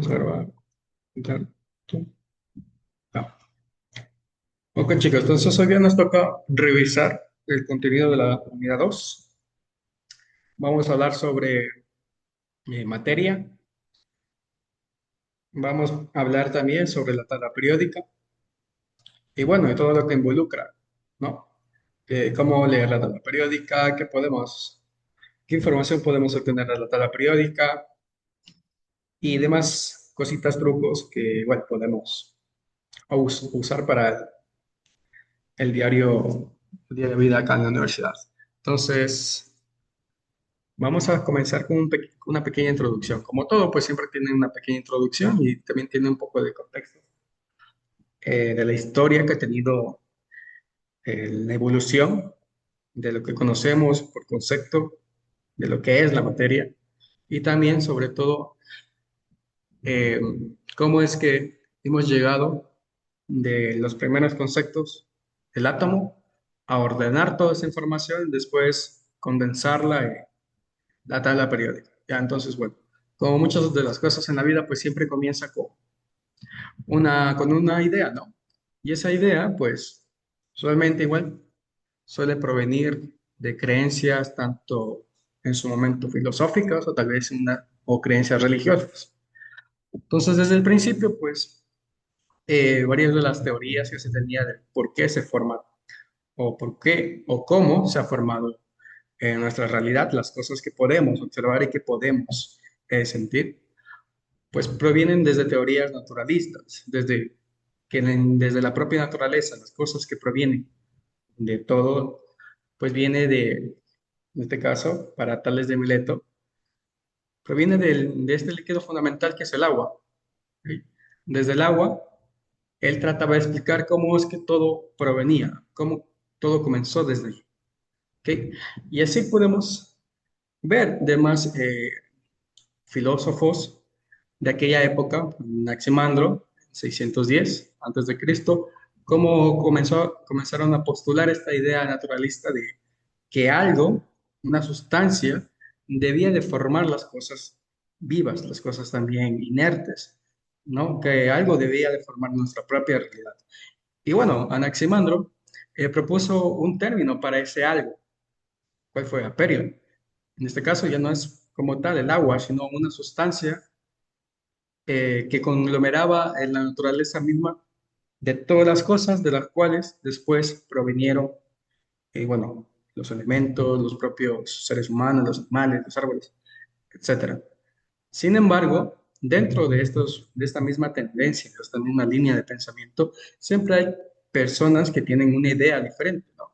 Vamos a grabar. Entrar. Ah. Ok, chicos, entonces hoy día nos toca revisar el contenido de la unidad 2. Vamos a hablar sobre materia. Vamos a hablar también sobre la tabla periódica y bueno, de todo lo que involucra, ¿no? Cómo leer la tabla periódica, qué información podemos obtener de la tabla periódica y demás cositas, trucos que, bueno, podemos usar para el día de vida acá en la universidad. Entonces, vamos a comenzar con una pequeña introducción. Como todo, pues siempre tiene una pequeña introducción y también tiene un poco de contexto de la historia que ha tenido la evolución de lo que conocemos por concepto, de lo que es la materia y también, sobre todo, eh, cómo es que hemos llegado de los primeros conceptos del átomo a ordenar toda esa información y después condensarla en la tabla periódica. Ya, entonces, bueno, como muchas de las cosas en la vida, pues siempre comienza con una idea, ¿no? Y esa idea, pues, usualmente igual suele provenir de creencias tanto en su momento filosóficas o tal vez o creencias religiosas. Entonces, desde el principio, pues, varias de las teorías que se tenía de por qué se forma o por qué o cómo se ha formado en nuestra realidad las cosas que podemos observar y que podemos sentir, pues provienen desde teorías naturalistas, desde la propia naturaleza, las cosas que provienen de todo, pues viene en este caso, para Tales de Mileto, proviene de este líquido fundamental que es el agua. ¿Sí? Desde el agua, él trataba de explicar cómo es que todo provenía, cómo todo comenzó desde ahí. ¿Ok? Y así podemos ver demás filósofos de aquella época, Anaximandro, 610 antes de Cristo, cómo comenzaron a postular esta idea naturalista de que algo, una sustancia, debía de formar las cosas vivas, las cosas también inertes, ¿no? Que algo debía de formar nuestra propia realidad. Y bueno, Anaximandro propuso un término para ese algo. ¿Cuál fue? Aperion. En este caso ya no es como tal el agua, sino una sustancia que conglomeraba en la naturaleza misma de todas las cosas de las cuales después provinieron, bueno, los elementos, los propios seres humanos, los animales, los árboles, etcétera. Sin embargo, dentro de esta misma tendencia, de esta misma línea de pensamiento, siempre hay personas que tienen una idea diferente, ¿no?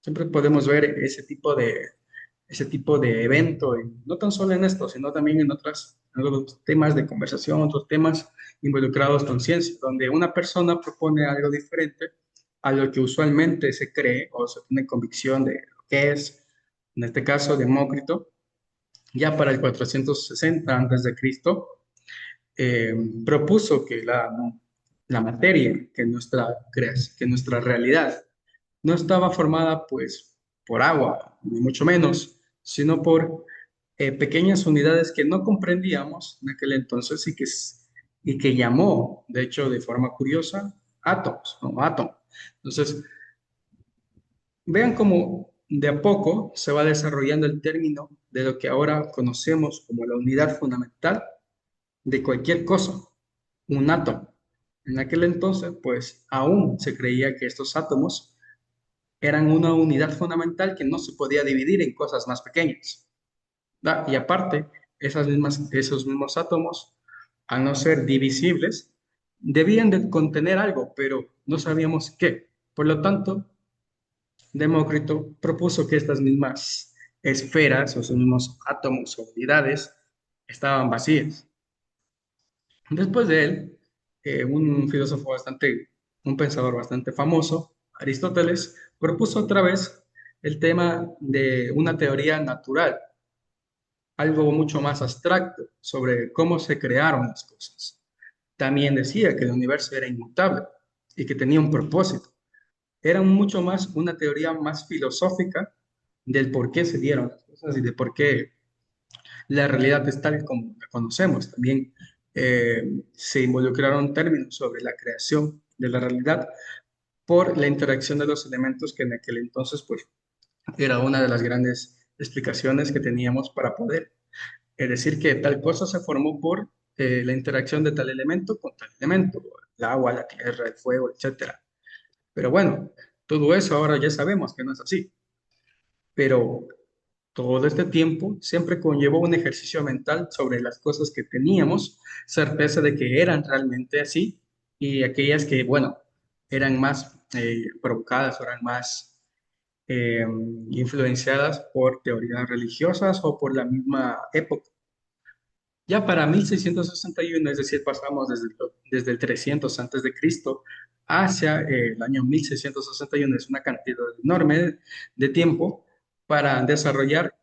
Siempre podemos ver ese tipo de evento, no tan solo en esto, sino también en otros temas de conversación, otros temas involucrados con ciencia, donde una persona propone algo diferente a lo que usualmente se cree o se tiene convicción de lo que es, en este caso, Demócrito, ya para el 460 antes de Cristo, propuso que la materia, que nuestra realidad no estaba formada pues por agua, ni mucho menos, sino por pequeñas unidades que no comprendíamos en aquel entonces y que llamó, de hecho, de forma curiosa, átomos, ¿no? Átomo. Entonces, vean cómo de a poco se va desarrollando el término de lo que ahora conocemos como la unidad fundamental de cualquier cosa, un átomo. En aquel entonces, pues aún se creía que estos átomos eran una unidad fundamental que no se podía dividir en cosas más pequeñas. ¿Da? Y aparte, esos mismos átomos, al no ser divisibles, debían de contener algo, pero no sabíamos qué. Por lo tanto, Demócrito propuso que estas mismas esferas o esos mismos átomos o unidades estaban vacías. Después de él, un filósofo un pensador bastante famoso, Aristóteles, propuso otra vez el tema de una teoría natural, algo mucho más abstracto sobre cómo se crearon las cosas. También decía que el universo era inmutable y que tenía un propósito. Era mucho más una teoría más filosófica del por qué se dieron las cosas y de por qué la realidad es tal como la conocemos. También se involucraron términos sobre la creación de la realidad por la interacción de los elementos que en aquel entonces pues era una de las grandes explicaciones que teníamos para poder. Es decir, que tal cosa se formó por la interacción de tal elemento con tal elemento, el agua, la tierra, el fuego, etcétera. Pero bueno, todo eso ahora ya sabemos que no es así. Pero todo este tiempo siempre conllevó un ejercicio mental sobre las cosas que teníamos certeza de que eran realmente así y aquellas que, bueno, eran más provocadas o eran más eh, influenciadas por teorías religiosas o por la misma época. Ya para 1661, es decir, pasamos desde el 300 antes de Cristo hacia el año 1661, es una cantidad enorme de tiempo para desarrollar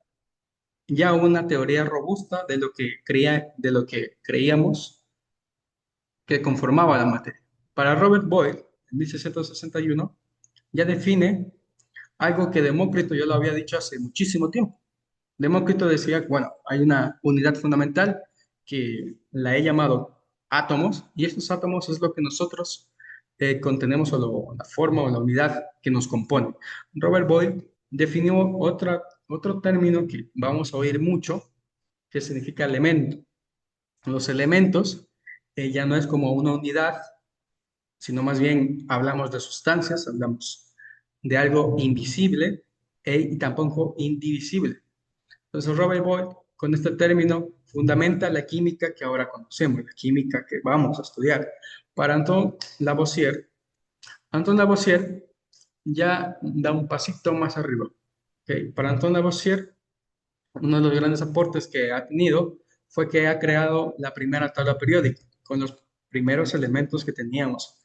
ya una teoría robusta de lo que creíamos que conformaba la materia. Para Robert Boyle, en 1661, ya define algo que Demócrito ya lo había dicho hace muchísimo tiempo. Demócrito decía, bueno, hay una unidad fundamental que la he llamado átomos, y estos átomos es lo que nosotros contenemos la forma o la unidad que nos compone. Robert Boyle definió otro término que vamos a oír mucho, que significa elemento. Los elementos ya no es como una unidad, sino más bien hablamos de sustancias, hablamos de algo invisible y tampoco indivisible. Entonces, Robert Boyle, con este término, fundamenta la química que ahora conocemos, la química que vamos a estudiar. Para Antoine Lavoisier ya da un pasito más arriba. ¿Ok? Para Antoine Lavoisier, uno de los grandes aportes que ha tenido fue que ha creado la primera tabla periódica con los primeros elementos que teníamos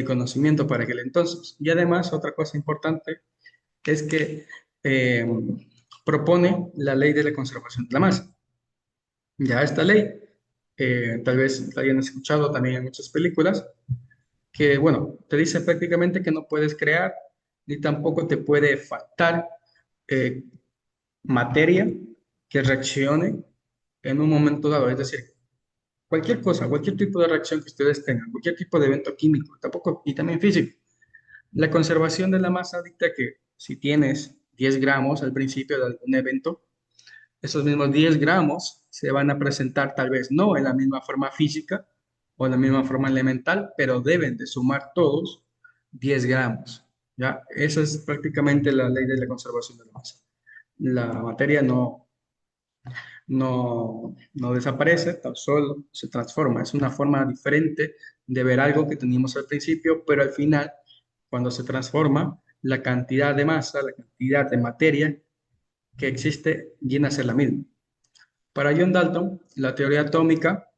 conocimiento para aquel entonces. Y además, otra cosa importante es que eh, propone la ley de la conservación de la masa. Ya esta ley, tal vez la hayan escuchado también en muchas películas, que, bueno, te dice prácticamente que no puedes crear ni tampoco te puede faltar eh, materia que reaccione en un momento dado. Es decir, cualquier cosa, cualquier tipo de reacción que ustedes tengan, cualquier tipo de evento químico, tampoco, y también físico. La conservación de la masa dicta que si tienes 10 gramos al principio de algún evento, esos mismos 10 gramos se van a presentar tal vez no en la misma forma física o en la misma forma elemental, pero deben de sumar todos 10 gramos. ¿Ya? Esa es prácticamente la ley de la conservación de la masa. La materia no desaparece, tan solo se transforma. Es una forma diferente de ver algo que teníamos al principio, pero al final, cuando se transforma, la cantidad de masa, la cantidad de materia que existe viene a ser la misma. Para John Dalton, la teoría atómica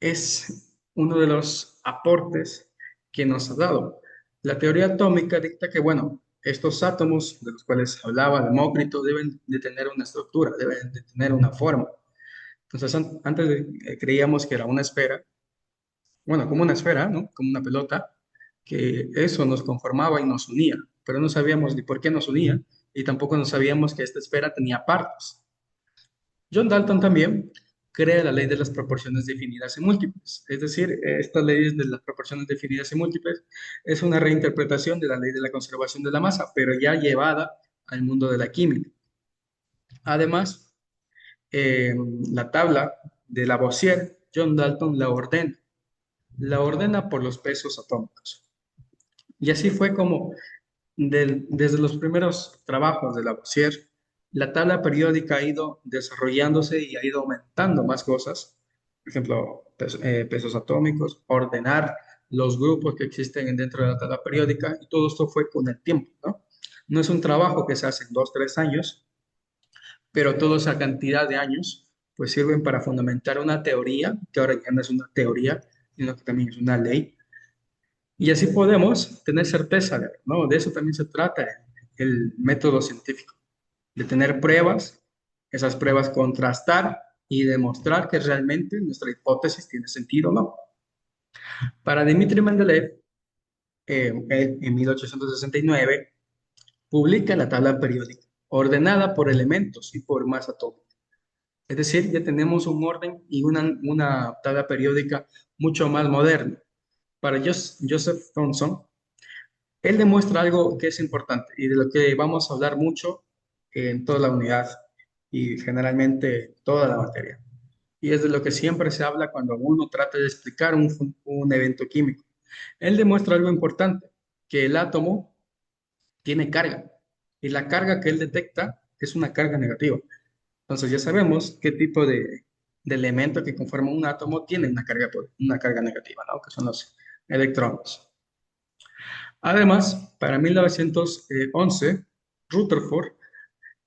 es uno de los aportes que nos ha dado. La teoría atómica dicta que, bueno, estos átomos de los cuales hablaba Demócrito deben de tener una estructura, deben de tener una forma. Entonces, creíamos que era una esfera, bueno, como una esfera, ¿no? Como una pelota, que eso nos conformaba y nos unía, pero no sabíamos ni por qué nos unía y tampoco no sabíamos que esta esfera tenía partes. John Dalton también crea la ley de las proporciones definidas y múltiples. Es decir, esta ley de las proporciones definidas y múltiples es una reinterpretación de la ley de la conservación de la masa, pero ya llevada al mundo de la química. Además, eh, la tabla de Lavoisier, John Dalton la ordena por los pesos atómicos. Y así fue como desde los primeros trabajos de Lavoisier, la tabla periódica ha ido desarrollándose y ha ido aumentando más cosas. Por ejemplo, pesos atómicos, ordenar los grupos que existen dentro de la tabla periódica, y todo esto fue con el tiempo, ¿no? No es un trabajo que se hace en 2, 3 años, pero toda esa cantidad de años pues sirven para fundamentar una teoría, que ahora ya no es una teoría, sino que también es una ley, y así podemos tener certeza, ¿no? De eso también se trata el método científico, de tener pruebas, esas pruebas contrastar y demostrar que realmente nuestra hipótesis tiene sentido o no. Para Dmitri Mendeleev, él en 1869 publica la tabla periódica, ordenada por elementos y por masa atómica. Es decir, ya tenemos un orden y una tabla periódica mucho más moderna. Para Joseph Thomson, él demuestra algo que es importante y de lo que vamos a hablar mucho en toda la unidad y generalmente toda la materia. Y es de lo que siempre se habla cuando uno trata de explicar un evento químico. Él demuestra algo importante, que el átomo tiene carga y la carga que él detecta es una carga negativa. Entonces ya sabemos qué tipo de elemento que conforma un átomo tiene una carga negativa, ¿no? Que son los electrones. Además, para 1911, Rutherford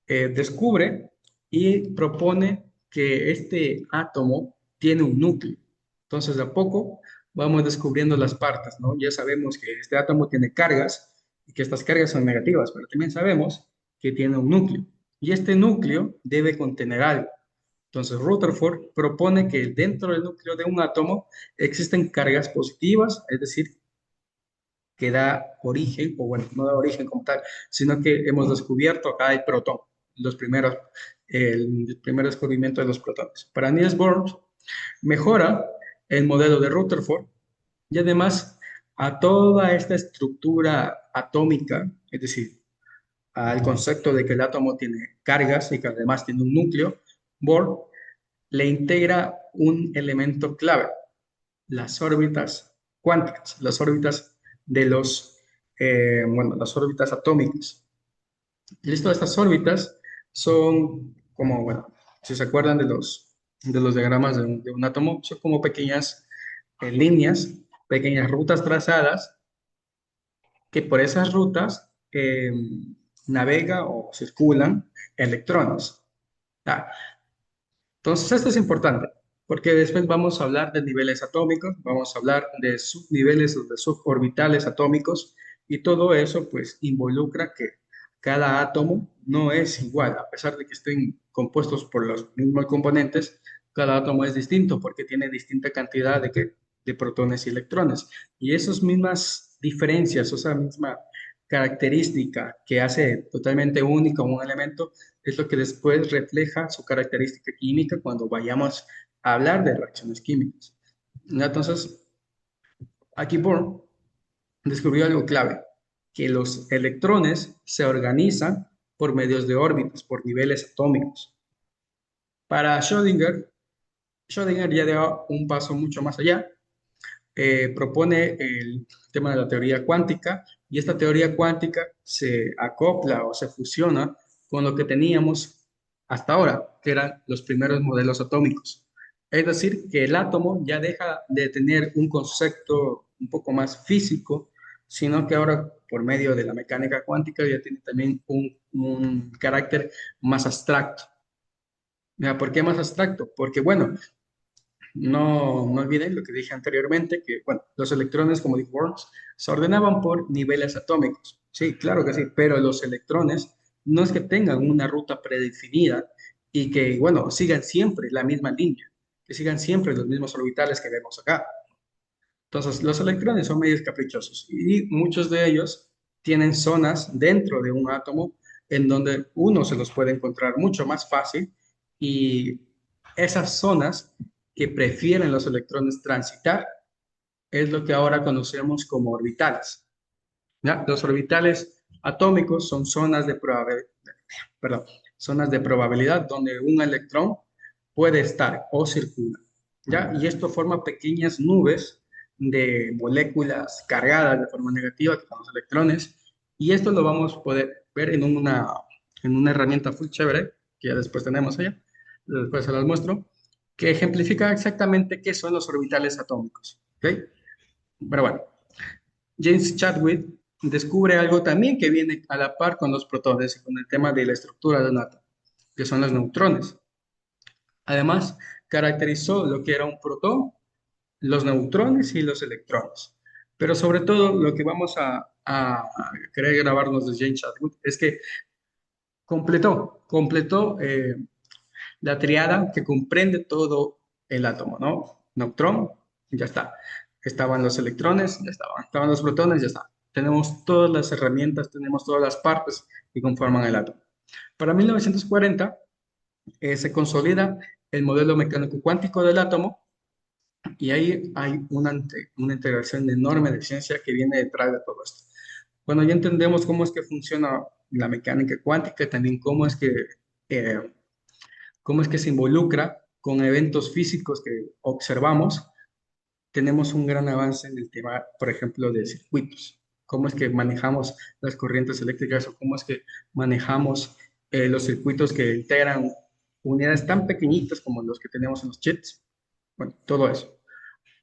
descubre y propone que este átomo tiene un núcleo. Entonces, de a poco vamos descubriendo las partes, ¿no? Ya sabemos que este átomo tiene cargas y que estas cargas son negativas, pero también sabemos que tiene un núcleo. Y este núcleo debe contener algo. Entonces, Rutherford propone que dentro del núcleo de un átomo existen cargas positivas, es decir, que da origen, o bueno, no da origen como tal, sino que hemos descubierto acá el protón, los primeros, el primer descubrimiento de los protones. Para Niels Bohr, mejora el modelo de Rutherford y además a toda esta estructura atómica, es decir, al concepto de que el átomo tiene cargas y que además tiene un núcleo, Bohr le integra un elemento clave, las órbitas cuánticas, las órbitas de bueno, las órbitas atómicas. Listo, estas órbitas son como, bueno, si se acuerdan de los diagramas de un átomo, son como pequeñas líneas, pequeñas rutas trazadas, que por esas rutas navega o circulan electrones. Ah, entonces, esto es importante, porque después vamos a hablar de niveles atómicos, vamos a hablar de subniveles o de suborbitales atómicos, y todo eso pues involucra que cada átomo no es igual, a pesar de que estén compuestos por los mismos componentes, cada átomo es distinto porque tiene distinta cantidad de protones y electrones. Y esas mismas diferencias, esa misma característica que hace totalmente único un elemento, es lo que después refleja su característica química cuando vayamos a hablar de reacciones químicas. Entonces, aquí Bohr descubrió algo clave, que los electrones se organizan por medios de órbitas, por niveles atómicos. Para Schrödinger ya dio un paso mucho más allá, propone el tema de la teoría cuántica y esta teoría cuántica se acopla o se fusiona con lo que teníamos hasta ahora, que eran los primeros modelos atómicos. Es decir, que el átomo ya deja de tener un concepto un poco más físico, sino que ahora por medio de la mecánica cuántica ya tiene también un carácter más abstracto. Mira, ¿por qué más abstracto? Porque, bueno, no olviden lo que dije anteriormente, que bueno, los electrones, como dijo Burns, se ordenaban por niveles atómicos. Sí, claro que sí, pero los electrones no es que tengan una ruta predefinida y que, bueno, sigan siempre la misma línea, que sigan siempre los mismos orbitales que vemos acá. Entonces, los electrones son medios caprichosos y muchos de ellos tienen zonas dentro de un átomo en donde uno se los puede encontrar mucho más fácil y esas zonas que prefieren los electrones transitar es lo que ahora conocemos como orbitales. ¿Ya? Los orbitales atómicos son perdón, zonas de probabilidad donde un electrón puede estar o circula. ¿Ya? Y esto forma pequeñas nubes de moléculas cargadas de forma negativa, que son los electrones, y esto lo vamos a poder ver en una herramienta full chévere, que ya después tenemos allá, después se las muestro, que ejemplifica exactamente qué son los orbitales atómicos. ¿Ok? Pero bueno, James Chadwick descubre algo también que viene a la par con los protones y con el tema de la estructura de un átomo, que son los neutrones. Además, caracterizó lo que era un protón, los neutrones y los electrones. Pero sobre todo lo que vamos a querer grabarnos de James Chadwick es que completó la triada que comprende todo el átomo, ¿no? Neutrón, ya está. Estaban los electrones, ya estaban. Estaban los protones, ya está. Tenemos todas las herramientas, tenemos todas las partes que conforman el átomo. Para 1940, se consolida el modelo mecánico cuántico del átomo y ahí hay una integración enorme de ciencia que viene detrás de todo esto. Bueno, ya entendemos cómo es que funciona la mecánica cuántica y también eh, cómo es que se involucra con eventos físicos que observamos. Tenemos un gran avance en el tema, por ejemplo, de circuitos. Cómo es que manejamos las corrientes eléctricas o cómo es que manejamos los circuitos que integran unidades tan pequeñitas como los que tenemos en los chips. Bueno, todo eso.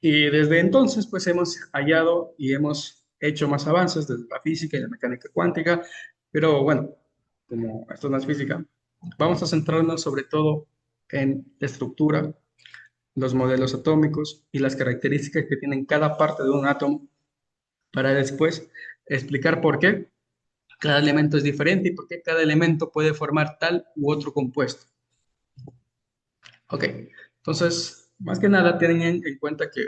Y desde entonces, pues hemos hallado y hemos hecho más avances desde la física y la mecánica cuántica, pero bueno, como esto no es física, vamos a centrarnos sobre todo en la estructura, los modelos atómicos y las características que tienen cada parte de un átomo para después explicar por qué cada elemento es diferente y por qué cada elemento puede formar tal u otro compuesto. Ok, entonces, más que nada, tienen en cuenta que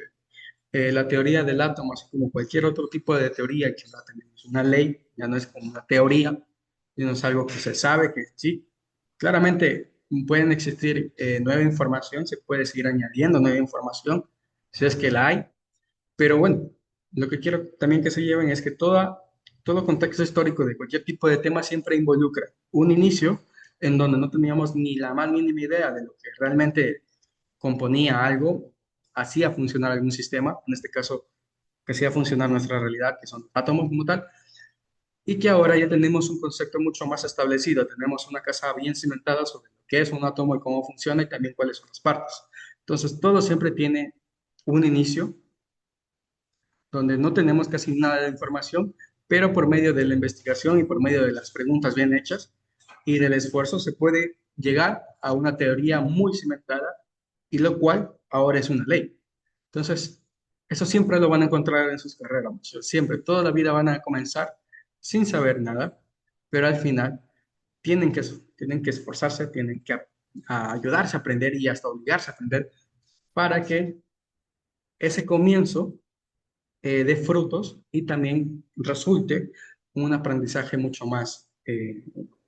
la teoría del átomo, así como cualquier otro tipo de teoría, que ahora tenemos una ley, ya no es como una teoría, sino es algo que se sabe que sí. Claramente pueden existir nueva información, se puede seguir añadiendo nueva información, si es que la hay, pero bueno, lo que quiero también que se lleven es que todo contexto histórico de cualquier tipo de tema siempre involucra un inicio en donde no teníamos ni la más mínima idea de lo que realmente componía algo, hacía funcionar algún sistema, en este caso, que hacía funcionar nuestra realidad, que son átomos como tal, y que ahora ya tenemos un concepto mucho más establecido, tenemos una casa bien cimentada sobre lo que es un átomo y cómo funciona y también cuáles son las partes. Entonces, todo siempre tiene un inicio donde no tenemos casi nada de información, pero por medio de la investigación y por medio de las preguntas bien hechas y del esfuerzo se puede llegar a una teoría muy cimentada y lo cual ahora es una ley. Entonces, eso siempre lo van a encontrar en sus carreras, muchachos. Siempre, toda la vida van a comenzar sin saber nada, pero al final tienen que esforzarse, tienen que a ayudarse a aprender y hasta obligarse a aprender para que ese comienzo dé frutos y también resulte un aprendizaje mucho más,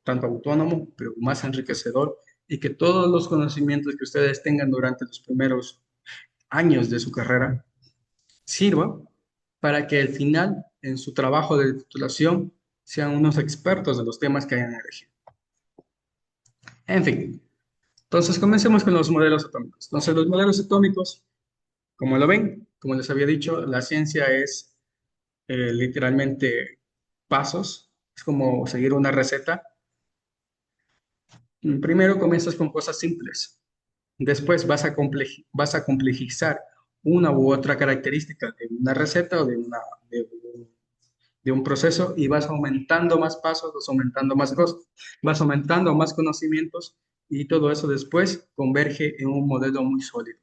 tanto autónomo, pero más enriquecedor y que todos los conocimientos que ustedes tengan durante los primeros años de su carrera sirva para que al final, en su trabajo de titulación, sean unos expertos de los temas que hayan elegido. En fin, entonces comencemos con los modelos atómicos. Entonces, los modelos atómicos, como lo ven, como les había dicho, la ciencia es literalmente pasos, es como seguir una receta. Primero comienzas con cosas simples, después vas a complejizar una u otra característica de una receta o de, de un proceso y vas aumentando más pasos, vas aumentando más cosas, vas aumentando más conocimientos y todo eso después converge en un modelo muy sólido.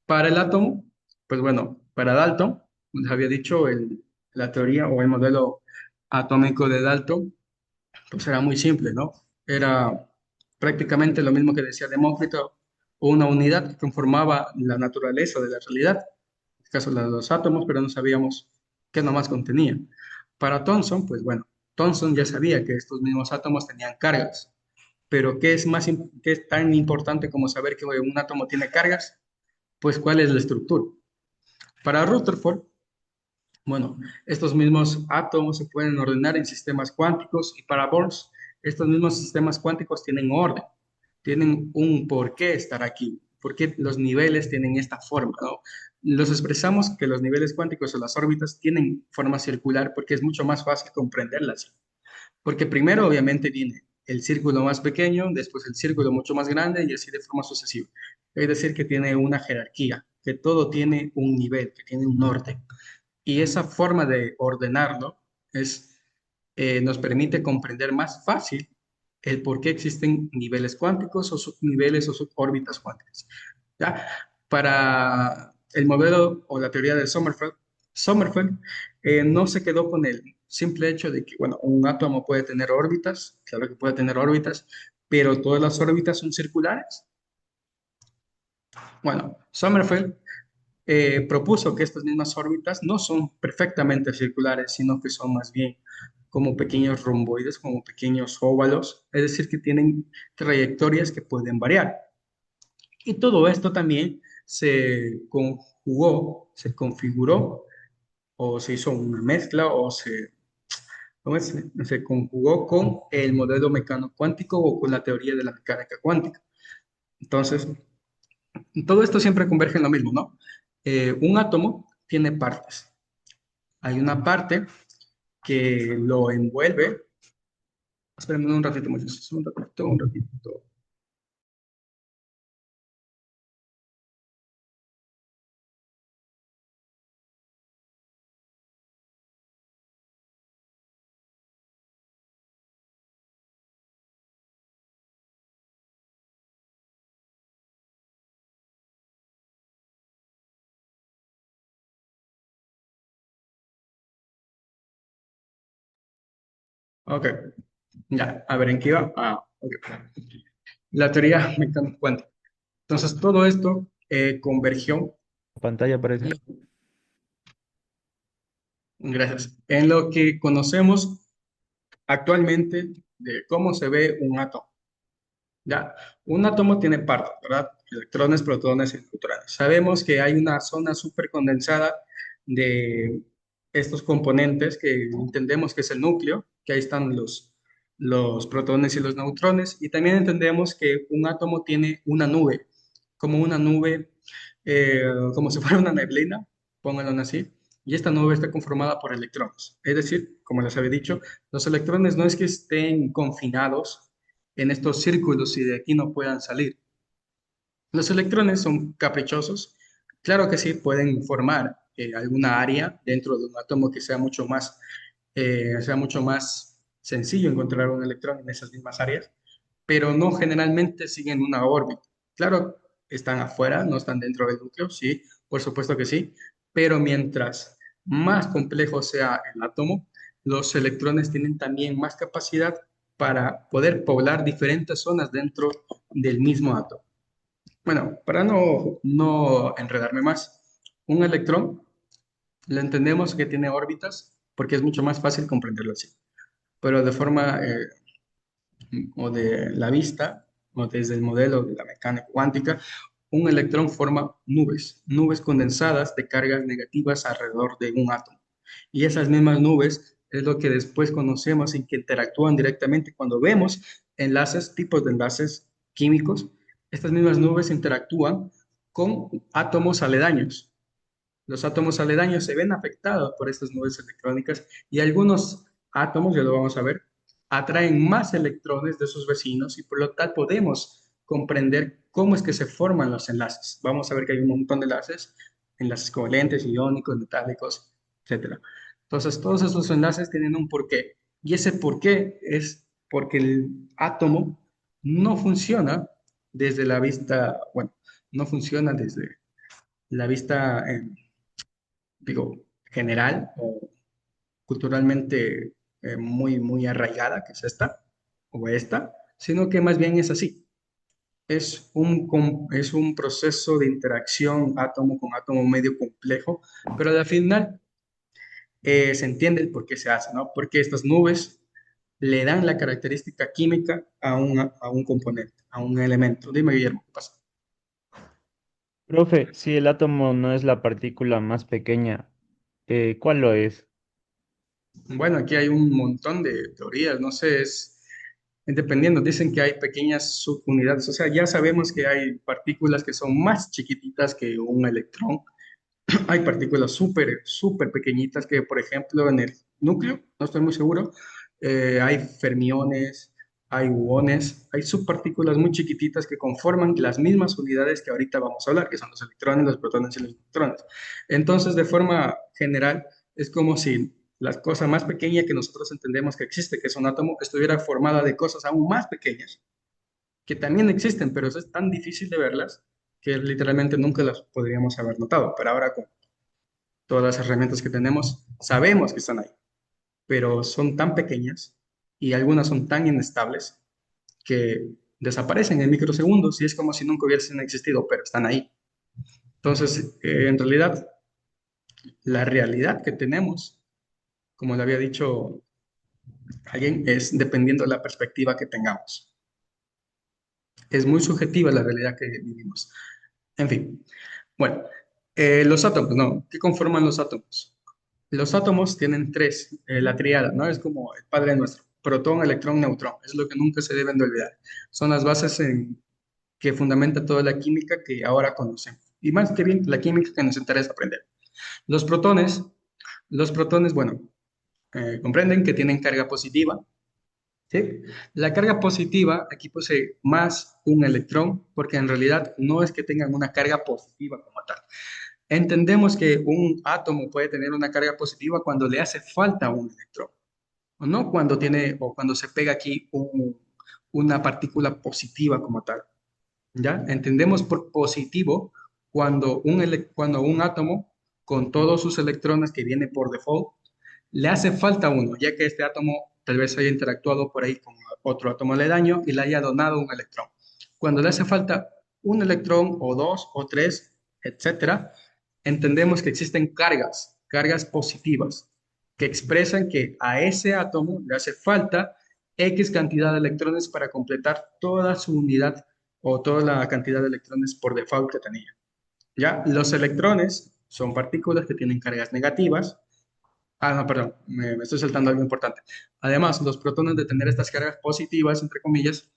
Para el átomo, pues bueno, para Dalton, les había dicho, la teoría o el modelo atómico de Dalton, pues era muy simple, ¿no? Era prácticamente lo mismo que decía Demócrito, una unidad que conformaba la naturaleza de la realidad, en este caso la de los átomos, pero no sabíamos qué nomás contenía. Para Thomson, pues bueno, Thomson ya sabía que estos mismos átomos tenían cargas, pero qué es tan importante como saber que un átomo tiene cargas? Pues cuál es la estructura. Para Rutherford, bueno, estos mismos átomos se pueden ordenar en sistemas cuánticos y para Bohr, estos mismos sistemas cuánticos tienen orden, tienen un por qué estar aquí, por qué los niveles tienen esta forma, ¿no? Los expresamos que los niveles cuánticos o las órbitas tienen forma circular porque es mucho más fácil comprenderlas. Porque primero, obviamente, viene el círculo más pequeño, después el círculo mucho más grande y así de forma sucesiva. Es decir, que tiene una jerarquía, que todo tiene un nivel, que tiene un orden. Y esa forma de ordenarlo nos permite comprender más fácil el por qué existen niveles cuánticos o subniveles o subórbitas cuánticas. ¿Ya? Para el modelo o la teoría de Sommerfeld no se quedó con el simple hecho de que, bueno, un átomo puede tener órbitas, claro que puede tener órbitas, pero todas las órbitas son circulares. Bueno, Sommerfeld propuso que estas mismas órbitas no son perfectamente circulares, sino que son más bien como pequeños romboides, como pequeños óvalos, es decir, que tienen trayectorias que pueden variar. Y todo esto también se conjugó, se configuró o se hizo una mezcla ¿cómo es? Se conjugó con el modelo mecano cuántico o con la teoría de la mecánica cuántica. Entonces, todo esto siempre converge en lo mismo, ¿no? Un átomo tiene partes. Hay una parte que lo envuelve. Espérenme un ratito, muchachos, un ratito, un ratito. Ok, ya, a ver, ¿en qué iba? Ok. La teoría mecánica cuántica. Entonces, todo esto convergió, Pantalla en aparece. gracias, en lo que conocemos actualmente de cómo se ve un átomo. Ya, un átomo tiene partes, ¿verdad? Electrones, protones y neutrones. Sabemos que hay una zona súper condensada de estos componentes que entendemos que es el núcleo, que ahí están los protones y los neutrones, y también entendemos que un átomo tiene una nube, como una nube, como si fuera una neblina, pónganlo así, y esta nube está conformada por electrones. Es decir, como les había dicho, los electrones no es que estén confinados en estos círculos y de aquí no puedan salir. Los electrones son caprichosos. Claro que sí, pueden formar alguna área dentro de un átomo que sea mucho más sencillo encontrar un electrón en esas mismas áreas, pero no generalmente siguen una órbita. Claro, están afuera, no están dentro del núcleo, sí, por supuesto que sí, pero mientras más complejo sea el átomo, los electrones tienen también más capacidad para poder poblar diferentes zonas dentro del mismo átomo. Bueno, para no enredarme más, un electrón lo entendemos que tiene órbitas porque es mucho más fácil comprenderlo así, pero de forma o de la vista o desde el modelo de la mecánica cuántica, un electrón forma nubes, nubes condensadas de cargas negativas alrededor de un átomo. Y esas mismas nubes es lo que después conocemos y que interactúan directamente cuando vemos enlaces, tipos de enlaces químicos. Estas mismas nubes interactúan con átomos aledaños. Los átomos aledaños se ven afectados por estas nubes electrónicas y algunos átomos, ya lo vamos a ver, atraen más electrones de sus vecinos y por lo tal podemos comprender cómo es que se forman los enlaces. Vamos a ver que hay un montón de enlaces, enlaces covalentes, iónicos, metálicos, etcétera. Entonces, todos esos enlaces tienen un porqué y ese porqué es porque el átomo no funciona desde la vista, bueno, no funciona desde la vista digo, general o culturalmente muy arraigada, que es esta o esta, sino que más bien es así. Es un proceso de interacción átomo con átomo medio complejo, pero al final se entiende el por qué se hace, ¿no? Porque estas nubes le dan la característica química a un componente, a un elemento. Dime, Guillermo, ¿qué pasa? Profe, si el átomo no es la partícula más pequeña, ¿cuál lo es? Bueno, aquí hay un montón de teorías, no sé, dependiendo, dicen que hay pequeñas subunidades, o sea, ya sabemos que hay partículas que son más chiquititas que un electrón, hay partículas súper pequeñitas que, por ejemplo, en el núcleo, no estoy muy seguro, hay fermiones, hay muones, hay subpartículas muy chiquititas que conforman las mismas unidades que ahorita vamos a hablar, que son los electrones, los protones y los neutrones. Entonces, de forma general, es como si la cosa más pequeña que nosotros entendemos que existe, que es un átomo, estuviera formada de cosas aún más pequeñas, que también existen, pero eso es tan difícil de verlas que literalmente nunca las podríamos haber notado. Pero ahora con todas las herramientas que tenemos, sabemos que están ahí, pero son tan pequeñas y algunas son tan inestables que desaparecen en microsegundos y es como si nunca hubiesen existido, pero están ahí. Entonces, en realidad, la realidad que tenemos, como le había dicho Alguien es dependiendo de la perspectiva que tengamos. Es muy subjetiva la realidad que vivimos. En fin, bueno, los átomos, ¿no? ¿Qué conforman los átomos? Los átomos tienen tres, la tríada, ¿no? Es como el padre nuestro, protón, electrón, neutrón. Es lo que nunca se deben de olvidar. Son las bases que fundamenta toda la química que ahora conocemos. Y más que bien, la química que nos interesa aprender. Los protones, los protones, bueno, comprenden que tienen carga positiva, ¿sí? La carga positiva aquí posee más un electrón, porque en realidad no es que tengan una carga positiva como tal. Entendemos que un átomo puede tener una carga positiva cuando le hace falta un electrón, o no cuando tiene o cuando se pega aquí una partícula positiva como tal. ¿Ya? Entendemos por positivo cuando un átomo con todos sus electrones que viene por default le hace falta uno, ya que este átomo tal vez haya interactuado por ahí con otro átomo aledaño y le haya donado un electrón. Cuando le hace falta un electrón o dos o tres, etcétera, entendemos que existen cargas positivas, que expresan que a ese átomo le hace falta X cantidad de electrones para completar toda su unidad o toda la cantidad de electrones por default que tenía. ¿Ya? Los electrones son partículas que tienen cargas negativas. Ah, no, perdón, me estoy saltando algo importante. Además, los protones de tener estas cargas positivas, entre comillas,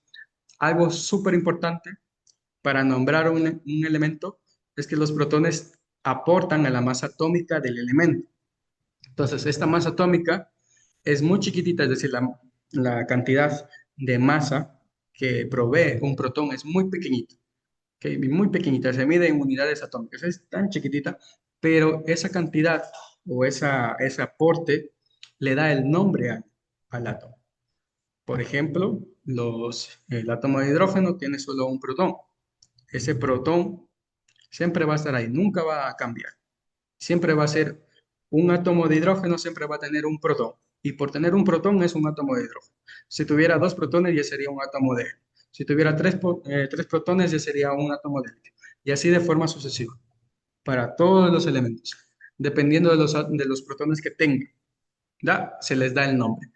algo súper importante para nombrar un elemento es que los protones aportan a la masa atómica del elemento. Entonces, esta masa atómica es muy chiquitita, es decir, la cantidad de masa que provee un protón es muy pequeñita, ¿ok? Muy pequeñita, se mide en unidades atómicas, es tan chiquitita, pero esa cantidad o ese aporte le da el nombre al átomo. Por ejemplo, el átomo de hidrógeno tiene solo un protón. Ese protón siempre va a estar ahí, nunca va a cambiar. Siempre va a ser un átomo de hidrógeno, siempre va a tener un protón. Y por tener un protón es un átomo de hidrógeno. Si tuviera dos protones ya sería un átomo de helio. Si tuviera tres protones ya sería un átomo de litio. Y así de forma sucesiva, para todos los elementos. Dependiendo de los protones que tenga, ¿ya? Se les da el nombre.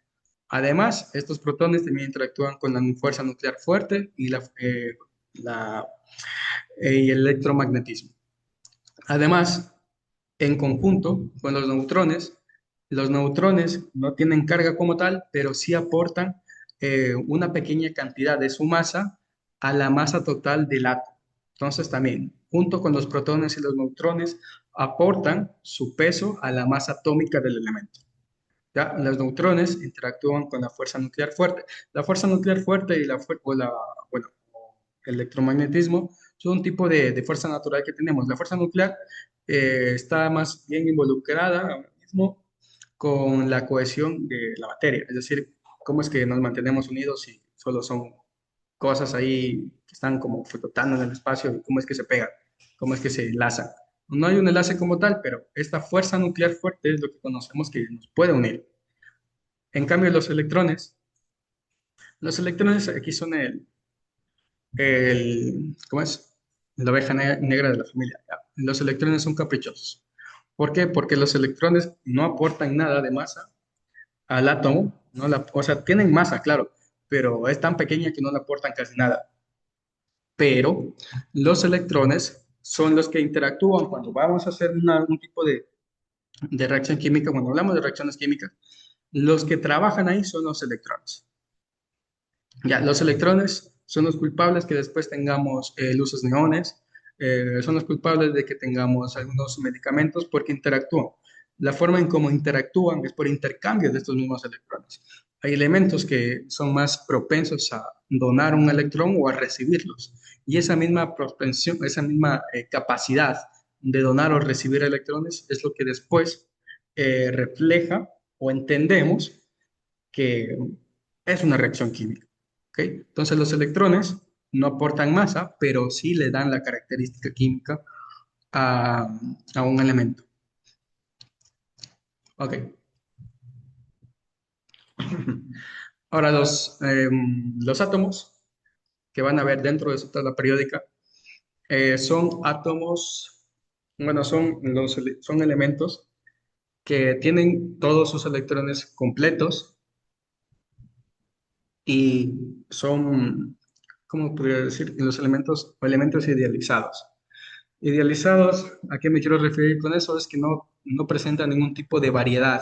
Además, estos protones también interactúan con la fuerza nuclear fuerte la, y el electromagnetismo. Además, en conjunto con los neutrones no tienen carga como tal, pero sí aportan una pequeña cantidad de su masa a la masa total del átomo. Entonces también, junto con los protones y los neutrones, aportan su peso a la masa atómica del elemento. ¿Ya? Los neutrones interactúan con la fuerza nuclear fuerte. La fuerza nuclear fuerte y bueno, el electromagnetismo son un tipo de fuerza natural que tenemos. La fuerza nuclear está más bien involucrada ahora mismo con la cohesión de la materia, es decir, cómo es que nos mantenemos unidos si solo son cosas ahí que están como flotando en el espacio y cómo es que se pegan, cómo es que se enlazan. No hay un enlace como tal, pero esta fuerza nuclear fuerte es lo que conocemos que nos puede unir. En cambio, los electrones aquí son ¿cómo es? La oveja negra de la familia. Ya. Los electrones son caprichosos. ¿Por qué? Porque los electrones no aportan nada de masa al átomo, ¿no? O sea, tienen masa, claro, pero es tan pequeña que no le aportan casi nada. Pero los electrones son los que interactúan cuando vamos a hacer un tipo de reacción química. Cuando hablamos de reacciones químicas, los que trabajan ahí son los electrones. Ya, los electrones son los culpables que después tengamos luces neones, son los culpables de que tengamos algunos medicamentos porque interactúan. La forma en cómo interactúan es por intercambio de estos mismos electrones. Hay elementos que son más propensos a donar un electrón o a recibirlos. Y esa misma propensión, esa misma capacidad de donar o recibir electrones es lo que después refleja o entendemos que es una reacción química. ¿Ok? Entonces los electrones no aportan masa, pero sí le dan la característica química a un elemento. Ok. Ahora los átomos que van a ver dentro de su tabla periódica son átomos, bueno, son elementos que tienen todos sus electrones completos y son, ¿cómo podría decir? Los elementos o elementos idealizados. Idealizados, ¿a qué me quiero referir con eso? Es que no presentan ningún tipo de variedad.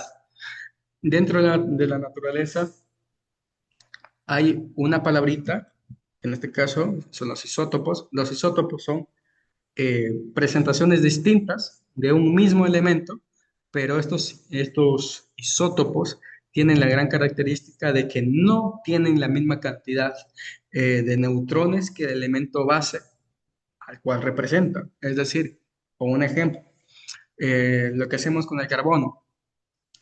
Dentro de la naturaleza hay una palabrita, en este caso son los isótopos. Los isótopos son presentaciones distintas de un mismo elemento, pero estos isótopos tienen la gran característica de que no tienen la misma cantidad de neutrones que el elemento base al cual representan. Es decir, con un ejemplo, lo que hacemos con el carbono.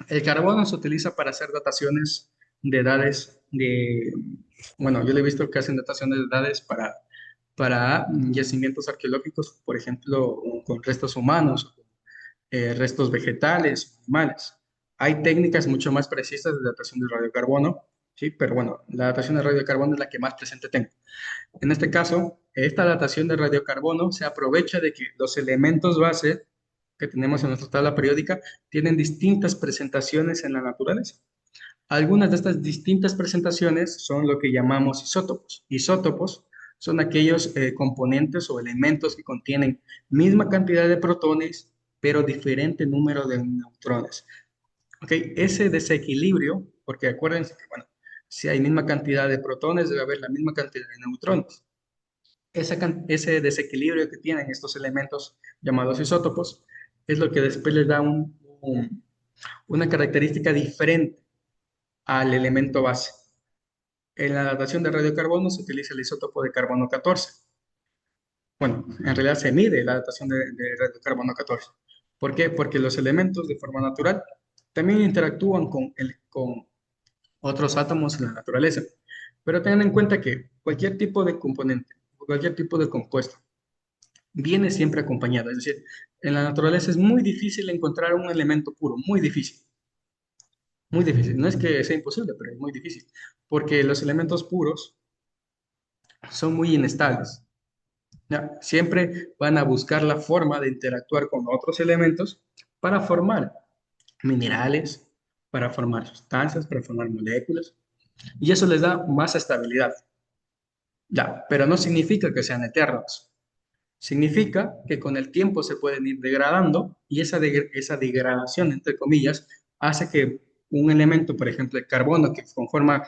El carbono se utiliza para hacer dataciones de edades bueno, yo le he visto que hacen dataciones de edades para yacimientos arqueológicos, por ejemplo, con restos humanos, restos vegetales, animales. Hay técnicas mucho más precisas de datación de radiocarbono, sí, pero bueno, la datación de radiocarbono es la que más presente tengo. En este caso, esta datación de radiocarbono se aprovecha de que los elementos base que tenemos en nuestra tabla periódica tienen distintas presentaciones en la naturaleza. Algunas de estas distintas presentaciones son lo que llamamos isótopos. Isótopos son aquellos componentes o elementos que contienen misma cantidad de protones, pero diferente número de neutrones. ¿Ok? Ese desequilibrio, porque acuérdense que, bueno, si hay misma cantidad de protones, debe haber la misma cantidad de neutrones. Ese desequilibrio que tienen estos elementos llamados isótopos es lo que después les da una característica diferente al elemento base. En la datación de radiocarbono se utiliza el isótopo de carbono 14. Bueno, en realidad se mide la datación de radiocarbono 14. ¿Por qué? Porque los elementos de forma natural también interactúan con otros átomos en la naturaleza. Pero tengan en cuenta que cualquier tipo de componente, cualquier tipo de compuesto, viene siempre acompañado. Es decir, en la naturaleza es muy difícil encontrar un elemento puro, muy difícil. Muy difícil. No es que sea imposible, pero es muy difícil. Porque los elementos puros son muy inestables. ¿Ya? Siempre van a buscar la forma de interactuar con otros elementos para formar minerales, para formar sustancias, para formar moléculas. Y eso les da más estabilidad. Ya, pero no significa que sean eternos. Significa que con el tiempo se pueden ir degradando y esa degradación, entre comillas, hace que un elemento, por ejemplo, el carbono, que conforma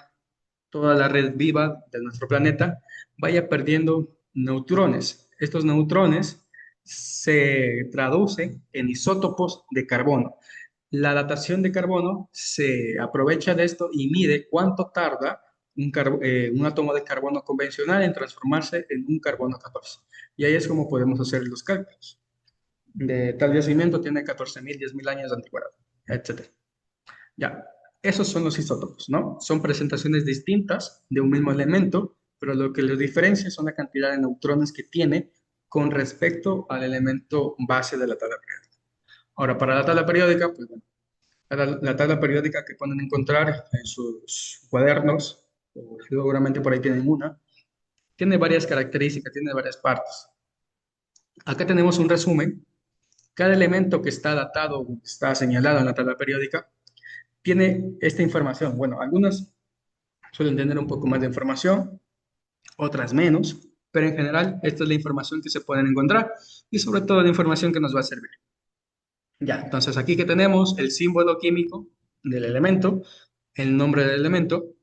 toda la red viva de nuestro planeta, vaya perdiendo neutrones. Estos neutrones se traducen en isótopos de carbono. La datación de carbono se aprovecha de esto y mide cuánto tarda un átomo de carbono convencional en transformarse en un carbono 14. Y ahí es como podemos hacer los cálculos. De tal yacimiento tiene 14.000, 10.000 años de antigüedad, etcétera. Ya, esos son los isótopos, ¿no? Son presentaciones distintas de un mismo elemento, pero lo que los diferencia son la cantidad de neutrones que tiene con respecto al elemento base de la tabla periódica. Ahora, para la tabla periódica, pues bueno, la tabla periódica que pueden encontrar en sus cuadernos, o seguramente por ahí tienen una, tiene varias características, tiene varias partes. Acá tenemos un resumen. Cada elemento que está datado, está señalado en la tabla periódica, tiene esta información. Bueno, algunas suelen tener un poco más de información, otras menos, pero en general esta es la información que se pueden encontrar y sobre todo la información que nos va a servir. Ya, entonces aquí que tenemos el símbolo químico del elemento, el nombre del elemento,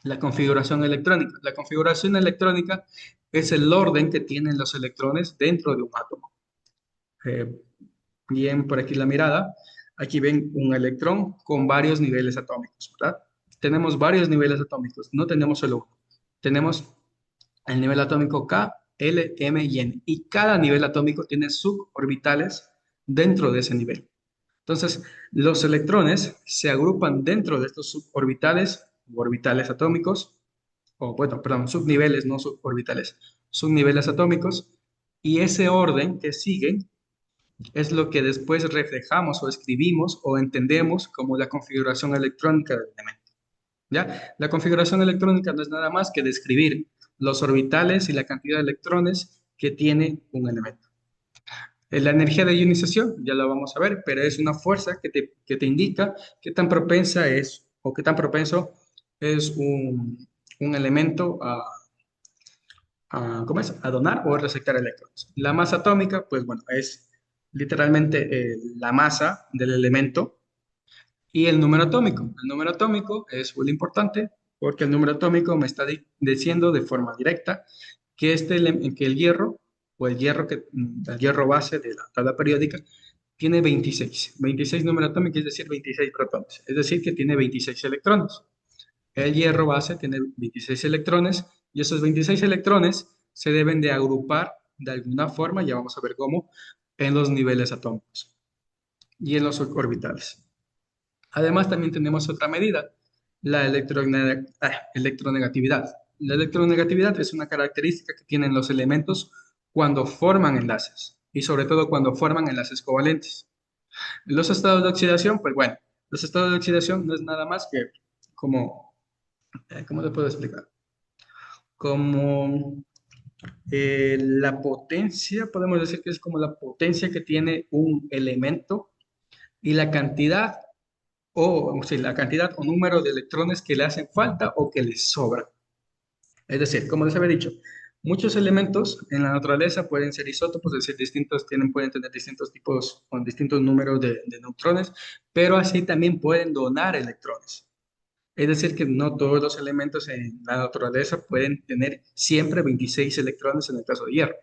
la configuración electrónica. La configuración electrónica es el orden que tienen los electrones dentro de un átomo. Eh, Bien, por aquí la mirada. Aquí ven un electrón con varios niveles atómicos, ¿verdad? Tenemos varios niveles atómicos, no tenemos solo uno. Tenemos el nivel atómico K, L, M y N. Y cada nivel atómico tiene suborbitales dentro de ese nivel. Entonces, los electrones se agrupan dentro de estos suborbitales o orbitales atómicos, o bueno, perdón, subniveles, no suborbitales, subniveles atómicos, y ese orden que sigue es lo que después reflejamos o escribimos o entendemos como la configuración electrónica del elemento. ¿Ya? La configuración electrónica no es nada más que describir los orbitales y la cantidad de electrones que tiene un elemento. La energía de ionización, ya lo vamos a ver, pero es una fuerza que te indica qué tan propensa es o qué tan propenso es un elemento ¿cómo es? A donar o receptar electrones. La masa atómica, pues bueno, es literalmente la masa del elemento y el número atómico. El número atómico es muy importante porque el número atómico me está diciendo de forma directa que, que el hierro o el hierro base de la tabla periódica tiene 26 número atómico, es decir, 26 protones, es decir, que tiene 26 electrones. El hierro base tiene 26 electrones y esos 26 electrones se deben de agrupar de alguna forma, ya vamos a ver cómo, en los niveles atómicos y en los orbitales. Además, también tenemos otra medida, la electronegatividad. La electronegatividad es una característica que tienen los elementos cuando forman enlaces y sobre todo cuando forman enlaces covalentes. Los estados de oxidación, pues bueno, los estados de oxidación no es nada más que como, ¿cómo te puedo explicar? Como la potencia, podemos decir que es como la potencia que tiene un elemento y la cantidad la cantidad o número de electrones que le hacen falta o que le sobran. Es decir, como les había dicho, muchos elementos en la naturaleza pueden ser isótopos, es decir, pueden tener distintos tipos con distintos números de neutrones, pero así también pueden donar electrones. Es decir, que no todos los elementos en la naturaleza pueden tener siempre 26 electrones en el caso de hierro.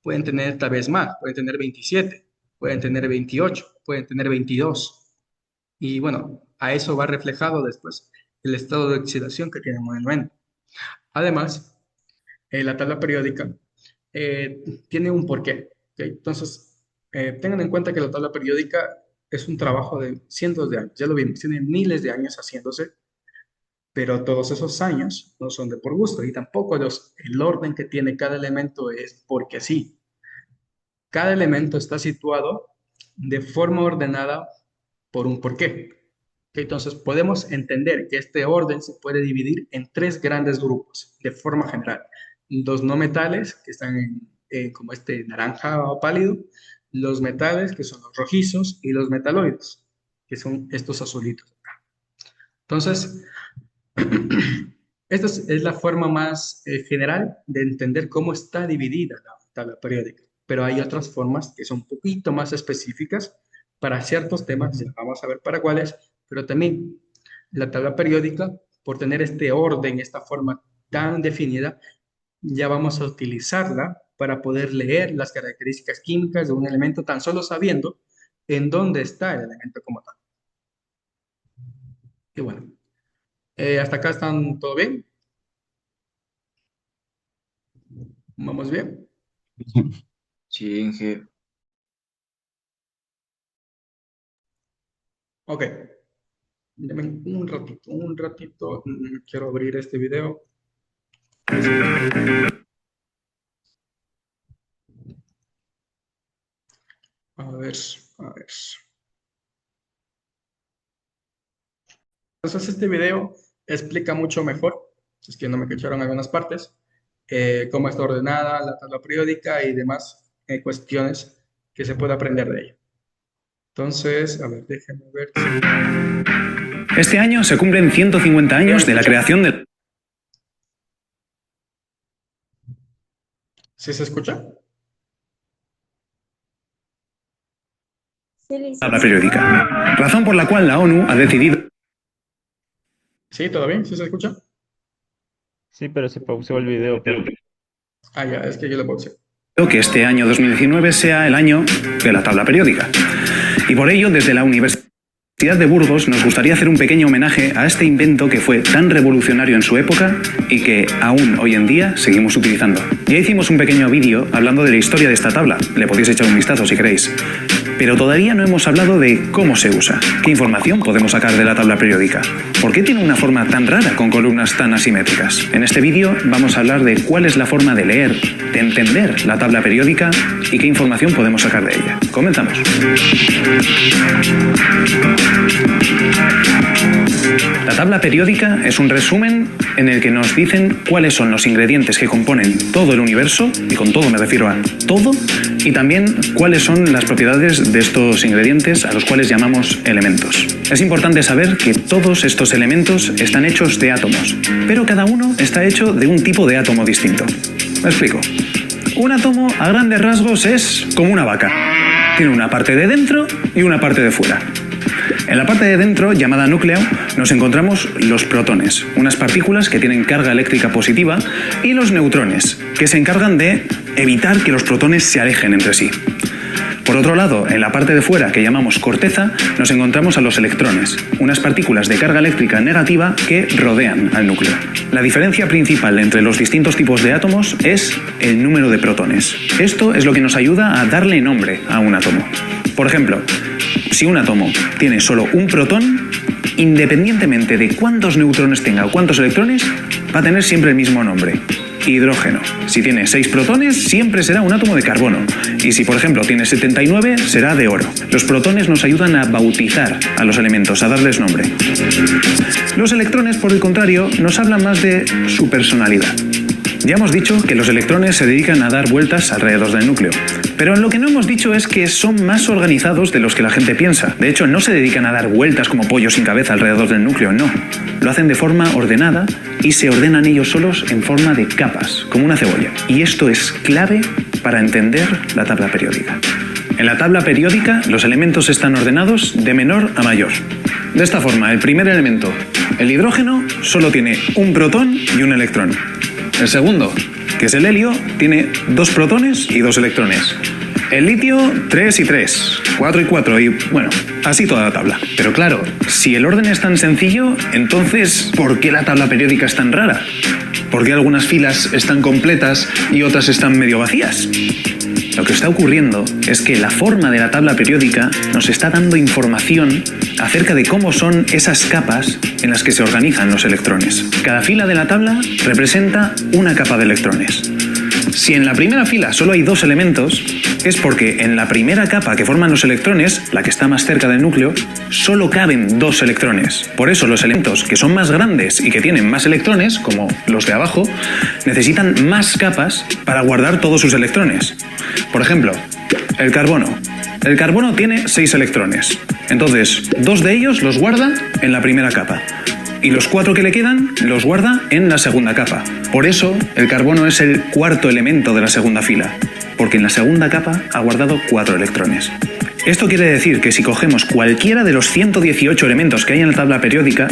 Pueden tener tal vez más, pueden tener 27, pueden tener 28, pueden tener 22. Y bueno, a eso va reflejado después el estado de oxidación que tiene el elemento. Además, la tabla periódica tiene un porqué. ¿Okay? Entonces, tengan en cuenta que la tabla periódica es un trabajo de cientos de años. Ya lo vimos, tiene miles de años haciéndose, pero todos esos años no son de por gusto y tampoco el orden que tiene cada elemento es porque sí. Cada elemento está situado de forma ordenada por un porqué. Entonces podemos entender que este orden se puede dividir en tres grandes grupos de forma general. Los no metales, que están como este naranja o pálido, los metales, que son los rojizos, y los metaloides, que son estos azulitos. Entonces, esta es la forma más general de entender cómo está dividida la tabla periódica, pero hay otras formas que son un poquito más específicas para ciertos temas, ya vamos a ver para cuáles, pero también la tabla periódica, por tener este orden, esta forma tan definida, ya vamos a utilizarla para poder leer las características químicas de un elemento tan solo sabiendo en dónde está el elemento como tal. Y bueno, hasta acá están todo bien. ¿Vamos bien? Sí, Inge. Ok. Denme un ratito. Quiero abrir este video. A ver, a ver. Entonces este video explica mucho mejor, si es que no me cacharon algunas partes, cómo está ordenada la tabla periódica y demás cuestiones que se puede aprender de ella. Entonces, a ver, déjenme ver. Este año se cumplen 150 años de la creación de ¿Sí se escucha? la tabla periódica, razón por la cual la ONU ha decidido ¿Sí? ¿Todo bien? ¿Sí se escucha? Sí, pero se pausó el video. Ah, ya, es que yo lo puse. que este año 2019 sea el año de la tabla periódica. Y por ello, desde la Universidad de Burgos nos gustaría hacer un pequeño homenaje a este invento que fue tan revolucionario en su época y que aún hoy en día seguimos utilizando. Ya hicimos un pequeño vídeo hablando de la historia de esta tabla, le podéis echar un vistazo si queréis. Pero todavía no hemos hablado de cómo se usa, qué información podemos sacar de la tabla periódica, por qué tiene una forma tan rara con columnas tan asimétricas. En este vídeo vamos a hablar de cuál es la forma de leer, de entender la tabla periódica y qué información podemos sacar de ella. Comenzamos. La tabla periódica es un resumen en el que nos dicen cuáles son los ingredientes que componen todo el universo, y con todo me refiero a todo, y también cuáles son las propiedades de estos ingredientes a los cuales llamamos elementos. Es importante saber que todos estos elementos están hechos de átomos, pero cada uno está hecho de un tipo de átomo distinto. Me explico. Un átomo, a grandes rasgos, es como una vaca. Tiene una parte de dentro y una parte de fuera. En la parte de dentro, llamada núcleo, nos encontramos los protones, unas partículas que tienen carga eléctrica positiva, y los neutrones, que se encargan de evitar que los protones se alejen entre sí. Por otro lado, en la parte de fuera, que llamamos corteza, nos encontramos a los electrones, unas partículas de carga eléctrica negativa que rodean al núcleo. La diferencia principal entre los distintos tipos de átomos es el número de protones. Esto es lo que nos ayuda a darle nombre a un átomo. Por ejemplo, si un átomo tiene solo un protón, independientemente de cuántos neutrones tenga o cuántos electrones, va a tener siempre el mismo nombre: hidrógeno. Si tiene 6 protones, siempre será un átomo de carbono. Y si, por ejemplo, tiene 79, será de oro. Los protones nos ayudan a bautizar a los elementos, a darles nombre. Los electrones, por el contrario, nos hablan más de su personalidad. Ya hemos dicho que los electrones se dedican a dar vueltas alrededor del núcleo, pero lo que no hemos dicho es que son más organizados de los que la gente piensa. De hecho, no se dedican a dar vueltas como pollos sin cabeza alrededor del núcleo, no. Lo hacen de forma ordenada y se ordenan ellos solos en forma de capas, como una cebolla. Y esto es clave para entender la tabla periódica. En la tabla periódica, los elementos están ordenados de menor a mayor. De esta forma, el primer elemento, el hidrógeno, solo tiene un protón y un electrón. El segundo, que es el helio, tiene 2 protones y 2 electrones. El litio, 3 y 3, 4 y 4, y bueno, así toda la tabla. Pero claro, si el orden es tan sencillo, entonces, ¿por qué la tabla periódica es tan rara? ¿Por qué algunas filas están completas y otras están medio vacías? Lo que está ocurriendo es que la forma de la tabla periódica nos está dando información acerca de cómo son esas capas en las que se organizan los electrones. Cada fila de la tabla representa una capa de electrones. Si en la primera fila solo hay 2 elementos, es porque en la primera capa que forman los electrones, la que está más cerca del núcleo, solo caben 2 electrones. Por eso los elementos que son más grandes y que tienen más electrones, como los de abajo, necesitan más capas para guardar todos sus electrones. Por ejemplo, el carbono. El carbono tiene 6 electrones. Entonces, 2 de ellos los guarda en la primera capa. Y los 4 que le quedan los guarda en la segunda capa. Por eso, el carbono es el cuarto elemento de la segunda fila, porque en la segunda capa ha guardado 4 electrones. Esto quiere decir que si cogemos cualquiera de los 118 elementos que hay en la tabla periódica,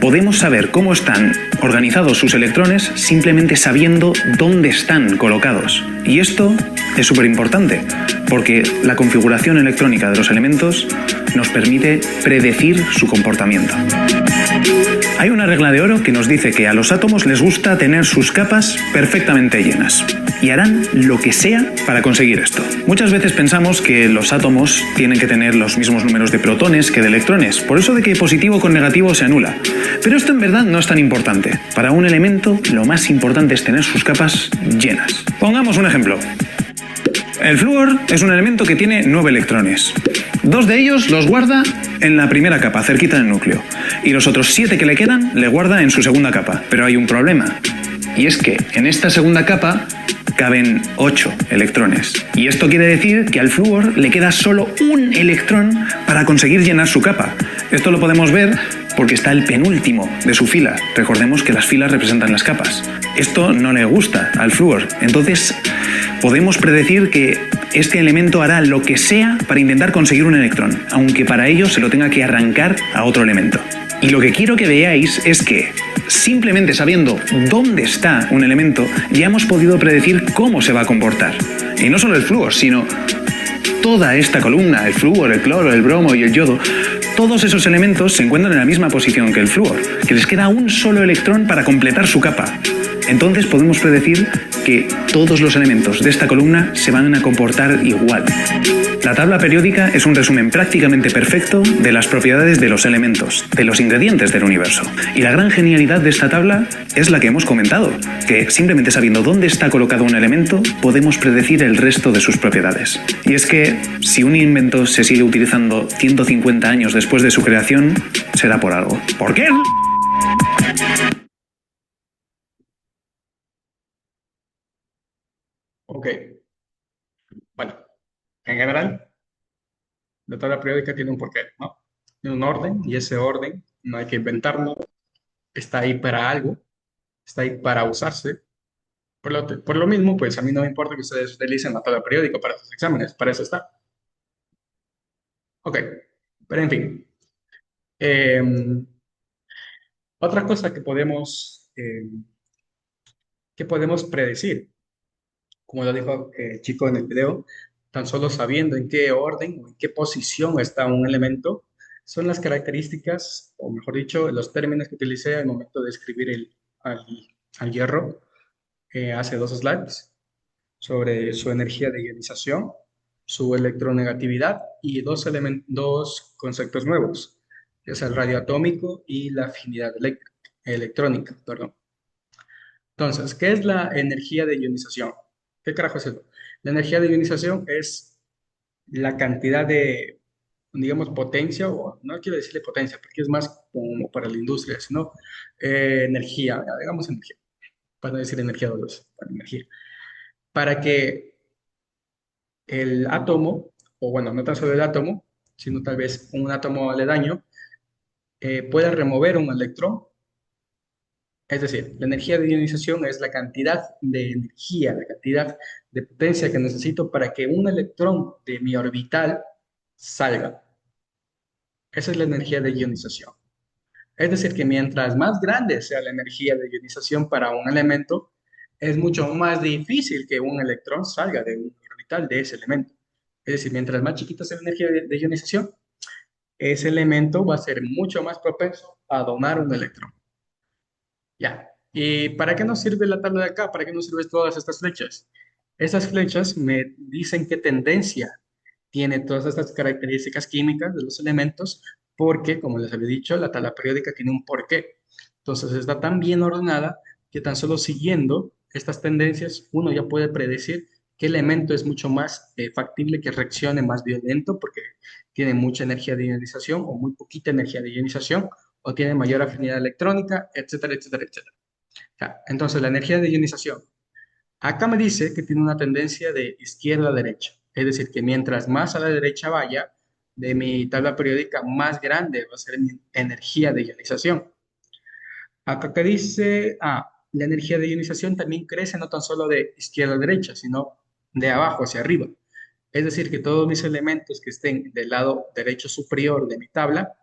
podemos saber cómo están organizados sus electrones simplemente sabiendo dónde están colocados. Y esto es súper importante, porque la configuración electrónica de los elementos nos permite predecir su comportamiento. Hay una regla de oro que nos dice que a los átomos les gusta tener sus capas perfectamente llenas, y harán lo que sea para conseguir esto. Muchas veces pensamos que los átomos tienen que tener los mismos números de protones que de electrones, por eso de que positivo con negativo se anula. Pero esto en verdad no es tan importante. Para un elemento, lo más importante es tener sus capas llenas. Pongamos un ejemplo. El flúor es un elemento que tiene 9 electrones. 2 de ellos los guarda en la primera capa, cerquita del núcleo. Y los otros 7 que le quedan, le guarda en su segunda capa. Pero hay un problema. Y es que en esta segunda capa caben 8 electrones. Y esto quiere decir que al flúor le queda solo un electrón para conseguir llenar su capa. Esto lo podemos ver porque está el penúltimo de su fila. Recordemos que las filas representan las capas. Esto no le gusta al flúor. Entonces, podemos predecir que este elemento hará lo que sea para intentar conseguir un electrón, aunque para ello se lo tenga que arrancar a otro elemento. Y lo que quiero que veáis es que, simplemente sabiendo dónde está un elemento, ya hemos podido predecir cómo se va a comportar. Y no solo el flúor, sino toda esta columna, el flúor, el cloro, el bromo y el yodo, todos esos elementos se encuentran en la misma posición que el flúor, que les queda un solo electrón para completar su capa. Entonces podemos predecir que todos los elementos de esta columna se van a comportar igual. La tabla periódica es un resumen prácticamente perfecto de las propiedades de los elementos, de los ingredientes del universo. Y la gran genialidad de esta tabla es la que hemos comentado, que simplemente sabiendo dónde está colocado un elemento, podemos predecir el resto de sus propiedades. Y es que si un invento se sigue utilizando 150 años después de su creación, será por algo. ¿Por qué? Ok, bueno, en general, la tabla periódica tiene un porqué, ¿no? Tiene un orden y ese orden no hay que inventarlo, está ahí para algo, está ahí para usarse. Por lo mismo, pues a mí no me importa que ustedes utilicen la tabla periódica para sus exámenes, para eso está. Ok, pero en fin. Eh, Otra cosa que podemos predecir, como lo dijo el chico en el video, tan solo sabiendo en qué orden o en qué posición está un elemento, son las características, o mejor dicho, los términos que utilicé al momento de escribir al, al hierro hace dos slides sobre su energía de ionización, su electronegatividad y dos conceptos nuevos, que es el radioatómico y la afinidad electrónica, perdón. Entonces, ¿qué es la energía de ionización? ¿Qué carajo es eso? La energía de ionización es la cantidad de, digamos, potencia, o no quiero decirle potencia, porque es más como para la industria, sino energía, digamos energía, para no decir energía dolosa, para energía, para que el átomo, o bueno, no tan solo el átomo, sino tal vez un átomo aledaño, pueda remover un electrón. Es decir, la energía de ionización es la cantidad de energía, la cantidad de potencia que necesito para que un electrón de mi orbital salga. Esa es la energía de ionización. Es decir, que mientras más grande sea la energía de ionización para un elemento, es mucho más difícil que un electrón salga de un orbital de ese elemento. Es decir, mientras más chiquita sea la energía de ionización, ese elemento va a ser mucho más propenso a donar un electrón. Ya. ¿Y para qué nos sirve la tabla de acá? ¿Para qué nos sirven todas estas flechas? Estas flechas me dicen qué tendencia tiene todas estas características químicas de los elementos, porque, como les había dicho, la tabla periódica tiene un porqué. Entonces está tan bien ordenada que tan solo siguiendo estas tendencias uno ya puede predecir qué elemento es mucho más factible que reaccione más violento porque tiene mucha energía de ionización o muy poquita energía de ionización o tiene mayor afinidad electrónica, etcétera, etcétera, etcétera. Ya, entonces, la energía de ionización. Acá me dice que tiene una tendencia de izquierda a derecha. Es decir, que mientras más a la derecha vaya de mi tabla periódica, más grande va a ser mi energía de ionización. Acá que dice, la energía de ionización también crece no tan solo de izquierda a derecha, sino de abajo hacia arriba. Es decir, que todos mis elementos que estén del lado derecho superior de mi tabla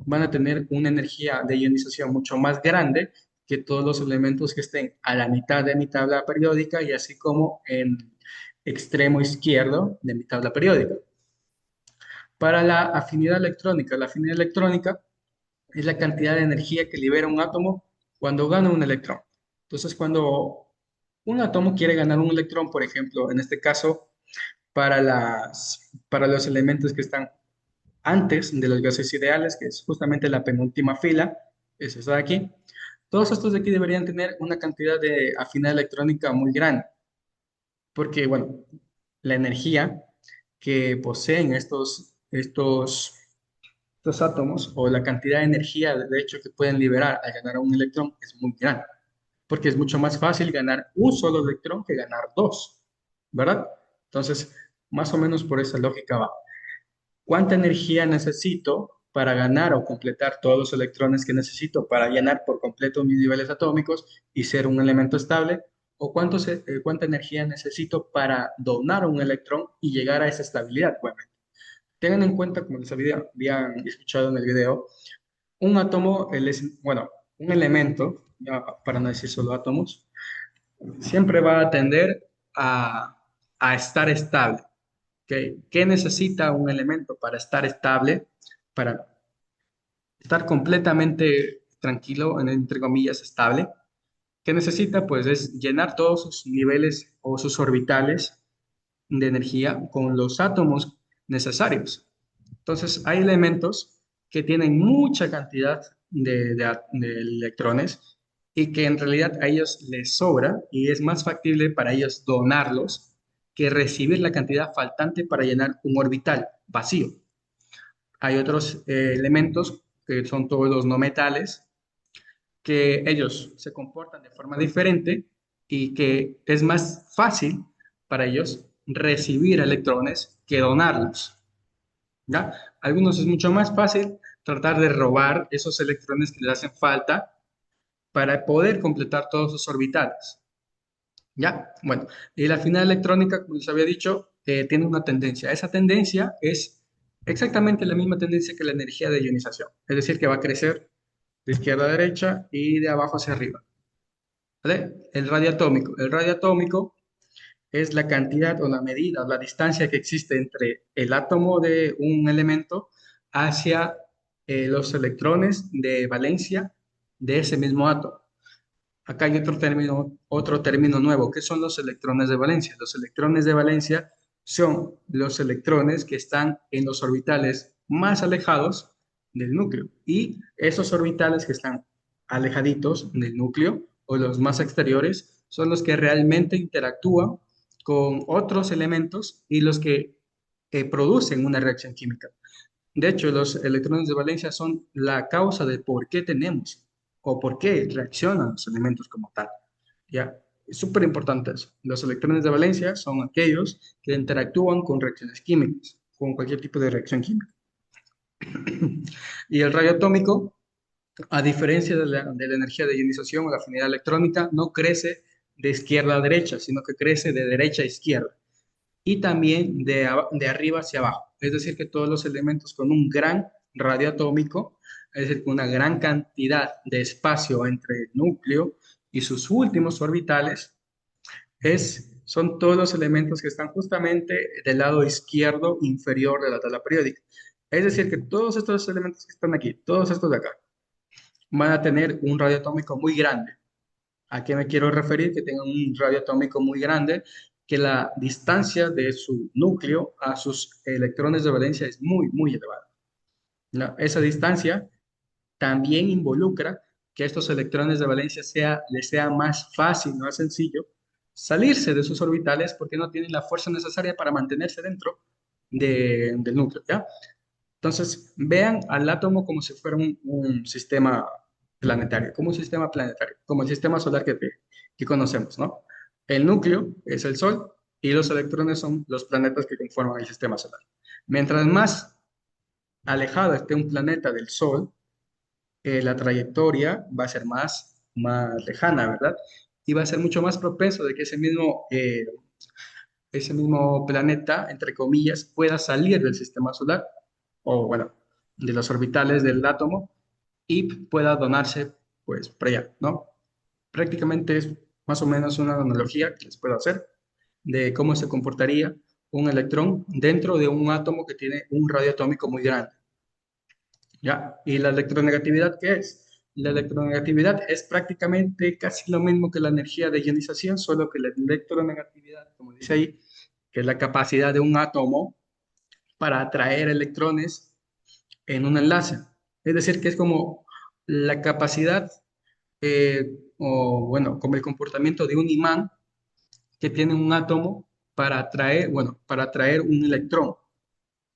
van a tener una energía de ionización mucho más grande que todos los elementos que estén a la mitad de mi tabla periódica y así como en extremo izquierdo de mi tabla periódica. Para la afinidad electrónica es la cantidad de energía que libera un átomo cuando gana un electrón. Entonces, cuando un átomo quiere ganar un electrón, por ejemplo, en este caso, para los elementos que están antes de los gases ideales, que es justamente la penúltima fila, es esa de aquí. Todos estos de aquí deberían tener una cantidad de afinidad electrónica muy grande, porque, bueno, la energía que poseen estos átomos o la cantidad de energía, de hecho, que pueden liberar al ganar un electrón es muy grande, porque es mucho más fácil ganar un solo electrón que ganar dos, ¿verdad? Entonces, más o menos por esa lógica va. ¿Cuánta energía necesito para ganar o completar todos los electrones que necesito para llenar por completo mis niveles atómicos y ser un elemento estable? ¿O cuánta energía necesito para donar un electrón y llegar a esa estabilidad? Bueno, tengan en cuenta, como les habían escuchado en el video, un átomo, bueno, un elemento, ya para no decir solo átomos, siempre va a tender a estar estable. ¿Qué necesita un elemento para estar estable, para estar completamente tranquilo, entre comillas, estable? ¿Qué necesita? Pues es llenar todos sus niveles o sus orbitales de energía con los átomos necesarios. Entonces, hay elementos que tienen mucha cantidad de electrones y que en realidad a ellos les sobra y es más factible para ellos donarlos que recibir la cantidad faltante para llenar un orbital vacío. Hay otros elementos que son todos los no metales, que ellos se comportan de forma diferente y que es más fácil para ellos recibir electrones que donarlos, ¿ya? Algunos es mucho más fácil tratar de robar esos electrones que les hacen falta para poder completar todos sus orbitales, ¿ya? Bueno, y la afinidad electrónica, como les había dicho, tiene una tendencia. Esa tendencia es exactamente la misma tendencia que la energía de ionización, es decir, que va a crecer de izquierda a derecha y de abajo hacia arriba, ¿vale? El radio atómico. El radio atómico es la cantidad o la medida, la distancia que existe entre el átomo de un elemento hacia los electrones de valencia de ese mismo átomo. Acá hay otro término nuevo, que son los electrones de valencia. Los electrones de valencia son los electrones que están en los orbitales más alejados del núcleo. Y esos orbitales que están alejaditos del núcleo o los más exteriores son los que realmente interactúan con otros elementos y los que producen una reacción química. De hecho, los electrones de valencia son la causa de por qué tenemos o por qué reaccionan los elementos como tal. ¿Ya? Es súper importante eso. Los electrones de valencia son aquellos que interactúan con reacciones químicas, con cualquier tipo de reacción química. Y el rayo atómico, a diferencia de la energía de ionización o la afinidad electrónica, no crece de izquierda a derecha, sino que crece de derecha a izquierda y también de arriba hacia abajo. Es decir, que todos los elementos con un gran radio atómico, es decir, con una gran cantidad de espacio entre el núcleo y sus últimos orbitales, son todos los elementos que están justamente del lado izquierdo inferior de la tabla periódica. Es decir, que todos estos elementos que están aquí, todos estos de acá, van a tener un radio atómico muy grande. ¿A qué me quiero referir? Que tengan un radio atómico muy grande, que la distancia de su núcleo a sus electrones de valencia es muy, muy elevada. Esa distancia también involucra que estos electrones de valencia les sea más fácil, más sencillo, salirse de sus orbitales porque no tienen la fuerza necesaria para mantenerse dentro del núcleo, ¿ya? Entonces, vean al átomo como si fuera un sistema planetario, como un sistema planetario, como el sistema solar que conocemos, ¿no? El núcleo es el Sol y los electrones son los planetas que conforman el sistema solar. Mientras más alejado esté un planeta del Sol, la trayectoria va a ser más lejana, ¿verdad? Y va a ser mucho más propenso de que ese mismo planeta, entre comillas, pueda salir del sistema solar, o bueno, de los orbitales del átomo, y pueda donarse, pues, para allá, ¿no? Prácticamente es más o menos una analogía que les puedo hacer de cómo se comportaría un electrón dentro de un átomo que tiene un radio atómico muy grande. ¿Ya? ¿Y la electronegatividad qué es? La electronegatividad es prácticamente casi lo mismo que la energía de ionización, solo que la electronegatividad, como dice ahí, que es la capacidad de un átomo para atraer electrones en un enlace. Es decir, que es como la capacidad, o bueno, como el comportamiento de un imán que tiene un átomo para atraer, bueno, para atraer un electrón.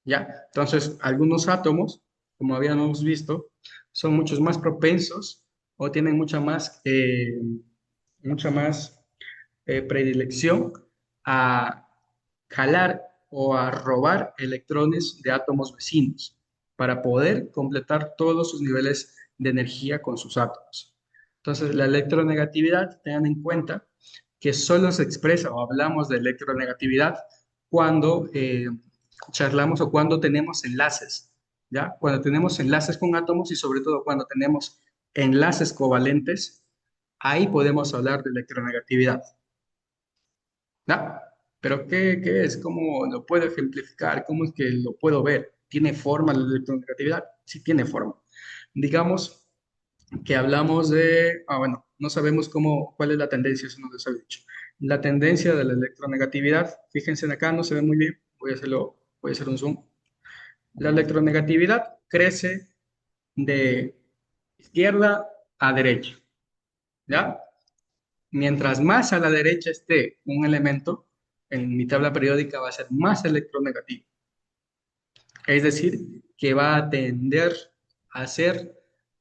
¿Ya? Entonces, algunos átomos, como habíamos visto, son muchos más propensos o tienen mucha más predilección a jalar o a robar electrones de átomos vecinos para poder completar todos sus niveles de energía con sus átomos. Entonces, la electronegatividad, tengan en cuenta que solo se expresa o hablamos de electronegatividad cuando charlamos o cuando tenemos enlaces, ¿ya? Cuando tenemos enlaces con átomos y sobre todo cuando tenemos enlaces covalentes, ahí podemos hablar de electronegatividad, ¿ya? Pero ¿qué es? ¿Cómo lo puedo ejemplificar? ¿Cómo es que lo puedo ver? ¿Tiene forma la electronegatividad? Sí tiene forma. Digamos que hablamos bueno, no sabemos cuál es la tendencia, eso no les había dicho. La tendencia de la electronegatividad, fíjense en acá, no se ve muy bien, voy a hacer un zoom. La electronegatividad crece de izquierda a derecha, ¿ya? Mientras más a la derecha esté un elemento, en mi tabla periódica va a ser más electronegativo. Es decir, que va a tender a ser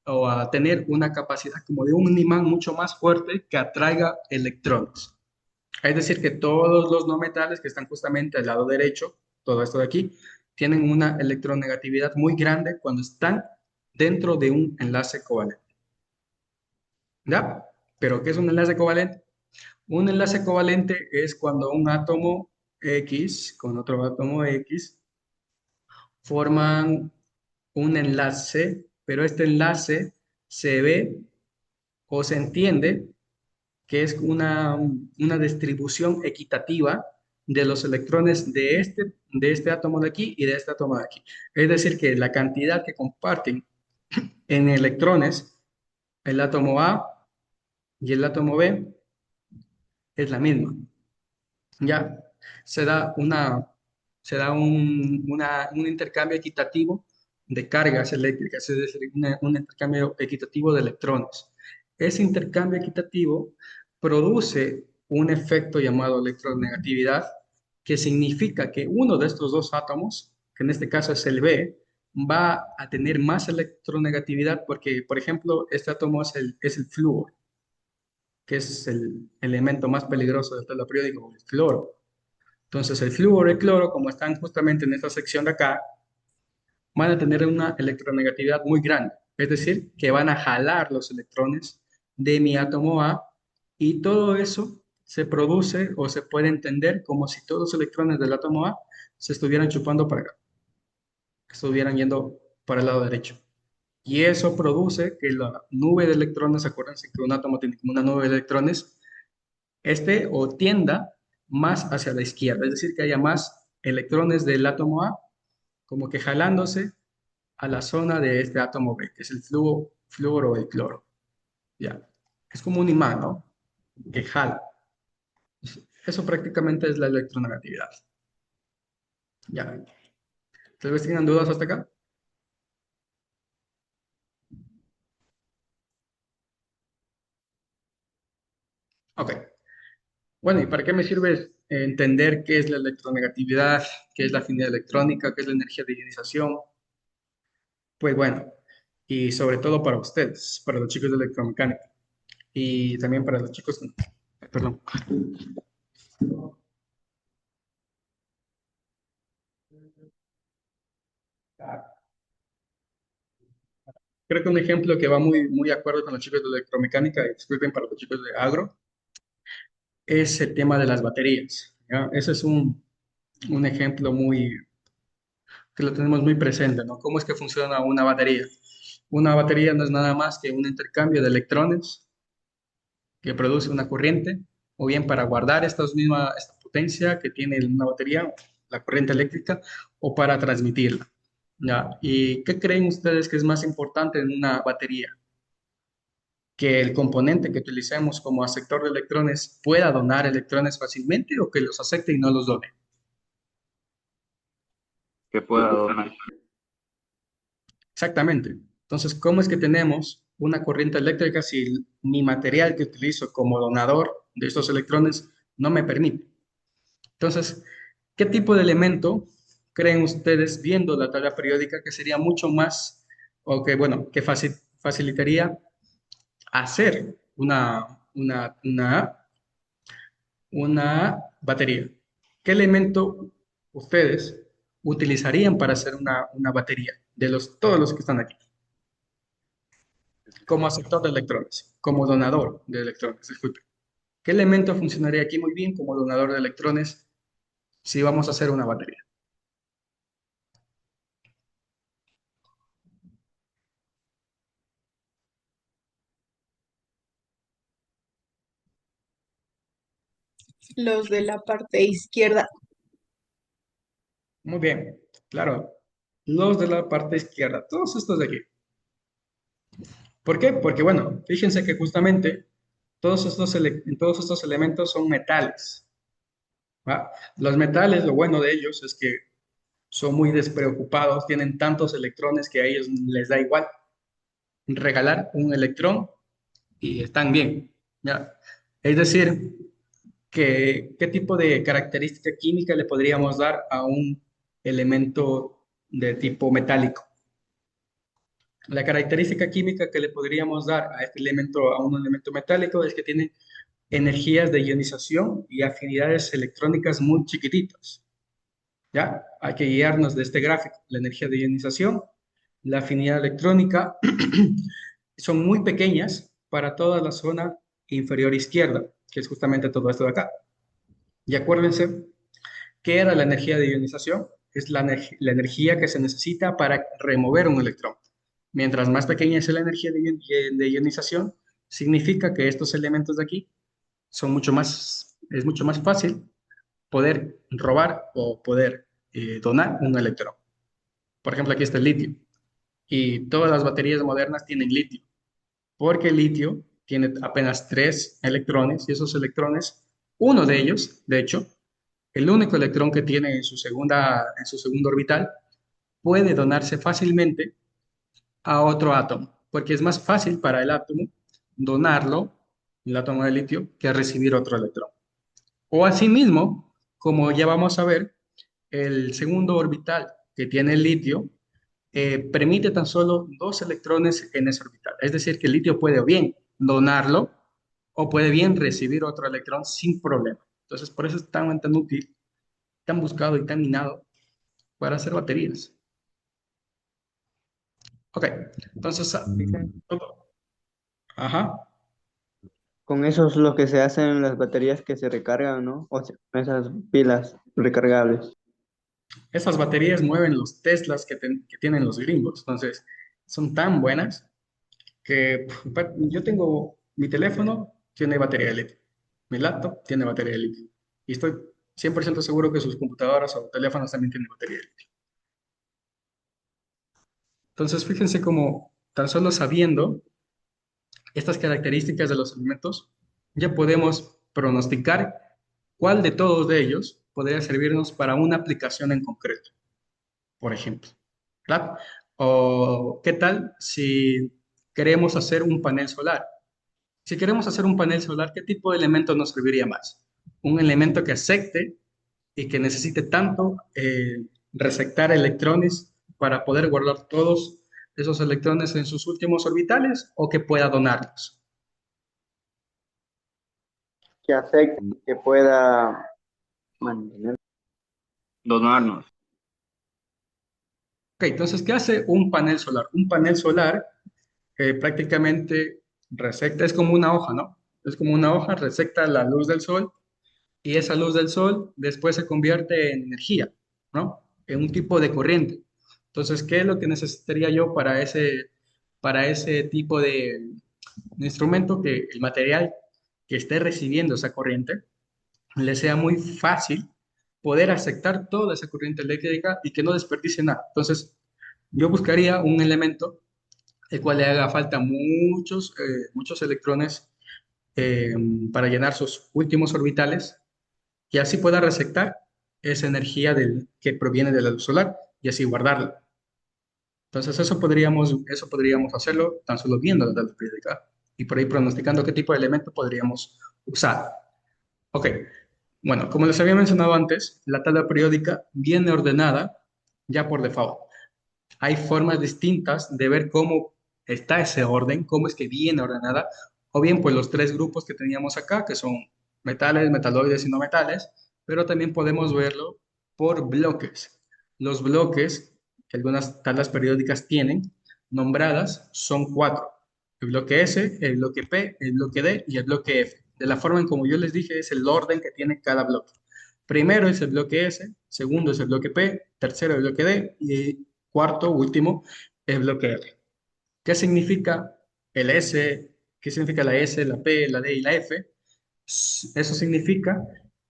o a tener una capacidad como de un imán mucho más fuerte que atraiga electrones. Es decir, que todos los no metales que están justamente al lado derecho, todo esto de aquí, tienen una electronegatividad muy grande cuando están dentro de un enlace covalente. ¿Ya? ¿Pero qué es un enlace covalente? Un enlace covalente es cuando un átomo X con otro átomo X forman un enlace, pero este enlace se ve o se entiende que es una distribución equitativa de los electrones de este átomo de aquí y de este átomo de aquí. Es decir, que la cantidad que comparten en electrones el átomo A y el átomo B es la misma. Ya se da, se da un intercambio equitativo de cargas eléctricas, es decir, un intercambio equitativo de electrones. Ese intercambio equitativo produce un efecto llamado electronegatividad, que significa que uno de estos dos átomos, que en este caso es el B, va a tener más electronegatividad porque, por ejemplo, este átomo es el flúor, que es el elemento más peligroso del tabla periódico, el cloro. Entonces, el flúor y el cloro, como están justamente en esta sección de acá, van a tener una electronegatividad muy grande. Es decir, que van a jalar los electrones de mi átomo A y todo eso se produce o se puede entender como si todos los electrones del átomo A se estuvieran chupando para acá, que estuvieran yendo para el lado derecho. Y eso produce que la nube de electrones, acuérdense que un átomo tiene como una nube de electrones, o tienda más hacia la izquierda, es decir, que haya más electrones del átomo A como que jalándose a la zona de este átomo B, que es el flúor o el cloro. Ya. Es como un imán, ¿no? Que jala. Eso prácticamente es la electronegatividad. Ya. Tal vez tengan dudas hasta acá. Ok. Bueno, ¿y para qué me sirve entender qué es la electronegatividad, qué es la afinidad electrónica, qué es la energía de ionización? Pues bueno, y sobre todo para ustedes, para los chicos de electromecánica y también para los chicos, perdón. Creo que un ejemplo que va muy de acuerdo con los chicos de electromecánica, y disculpen para los chicos de agro, es el tema de las baterías. ¿Ya? Ese es un ejemplo que lo tenemos muy presente, ¿no? ¿Cómo es que funciona una batería? Una batería no es nada más que un intercambio de electrones que produce una corriente, o bien para guardar esta potencia que tiene una batería, la corriente eléctrica, o para transmitirla. ¿Ya? ¿Y qué creen ustedes que es más importante en una batería? Que el componente que utilicemos como aceptor de electrones pueda donar electrones fácilmente o que los acepte y no los done. Que pueda donar. Exactamente. Entonces, ¿cómo es que tenemos una corriente eléctrica si mi material que utilizo como donador de estos electrones no me permite? Entonces, ¿qué tipo de elemento creen ustedes viendo la tabla periódica que sería mucho más, o que, bueno, que facilitaría hacer una batería? ¿Qué elemento ustedes utilizarían para hacer una batería de todos los que están aquí? Como aceptor de electrones, como donador de electrones, disculpe. ¿Qué elemento funcionaría aquí muy bien como donador de electrones si vamos a hacer una batería? Los de la parte izquierda. Muy bien, claro. Los de la parte izquierda, todos estos de aquí. ¿Por qué? Porque, bueno, fíjense que justamente todos estos elementos son metales. ¿Va? Los metales, lo bueno de ellos es que son muy despreocupados, tienen tantos electrones que a ellos les da igual regalar un electrón y están bien. ¿Ya? Es decir, que, ¿qué tipo de característica química le podríamos dar a un elemento de tipo metálico? La característica química que le podríamos dar a este elemento, a un elemento metálico, es que tiene energías de ionización y afinidades electrónicas muy chiquititas. ¿Ya? Hay que guiarnos de este gráfico. La energía de ionización, la afinidad electrónica son muy pequeñas para toda la zona inferior izquierda, que es justamente todo esto de acá. Y acuérdense, ¿qué era la energía de ionización? Es la energía que se necesita para remover un electrón. Mientras más pequeña es la energía de ionización, significa que estos elementos de aquí es mucho más fácil poder robar o poder donar un electrón. Por ejemplo, aquí está el litio. Y todas las baterías modernas tienen litio, porque el litio tiene apenas 3 electrones y esos electrones, uno de ellos, de hecho, el único electrón que tiene en su segundo orbital, puede donarse fácilmente a otro átomo, porque es más fácil para el átomo donarlo, el átomo de litio, que recibir otro electrón. O asimismo, como ya vamos a ver, el segundo orbital que tiene el litio permite tan solo 2 electrones en ese orbital. Es decir, que el litio puede o bien donarlo o puede bien recibir otro electrón sin problema. Entonces, por eso es tan útil, tan buscado y tan minado para hacer baterías. Ok, entonces, Dicen, ajá, con eso es lo que se hacen las baterías que se recargan, ¿no? O sea, esas pilas recargables. esas baterías mueven los Teslas que tienen los gringos. Entonces, son tan buenas que yo tengo mi teléfono, tiene batería de litio, mi laptop tiene batería de litio. Y estoy 100% seguro que sus computadoras o teléfonos también tienen batería de litio. Entonces, fíjense cómo tan solo sabiendo estas características de los elementos, ya podemos pronosticar cuál de todos de ellos podría servirnos para una aplicación en concreto, por ejemplo. ¿Claro? O qué tal si queremos hacer un panel solar. Si queremos hacer un panel solar, ¿qué tipo de elemento nos serviría más? Un elemento que acepte y que necesite tanto receptar electrones para poder guardar todos esos electrones en sus últimos orbitales o que pueda donarlos. Que acepte, que pueda mantener. Donarnos. Ok, entonces, ¿qué hace un panel solar? Un panel solar prácticamente recepta, es como una hoja, ¿no? Es como una hoja, recepta la luz del sol y esa luz del sol después se convierte en energía, ¿no? En un tipo de corriente. Entonces, ¿qué es lo que necesitaría yo para ese tipo de instrumento? Que el material que esté recibiendo esa corriente le sea muy fácil poder aceptar toda esa corriente eléctrica y que no desperdicie nada. Entonces, yo buscaría un elemento el cual le haga falta muchos electrones eh, para llenar sus últimos orbitales y así pueda receptar esa energía que proviene de la luz solar y así guardarla. Entonces eso podríamos hacerlo tan solo viendo la tabla periódica y por ahí pronosticando qué tipo de elemento podríamos usar. Ok, bueno, como les había mencionado antes, la tabla periódica viene ordenada ya por default. Hay formas distintas de ver cómo está ese orden, cómo es que viene ordenada, o bien pues los 3 grupos que teníamos acá, que son metales, metaloides y no metales, pero también podemos verlo por bloques. Los bloques que algunas tablas periódicas tienen nombradas son 4. El bloque S, el bloque P, el bloque D y el bloque F. De la forma en como yo les dije, es el orden que tiene cada bloque. Primero es el bloque S, segundo es el bloque P, tercero el bloque D y cuarto, último, el bloque R. ¿Qué significa el S? ¿Qué significa la S, la P, la D y la F? Eso significa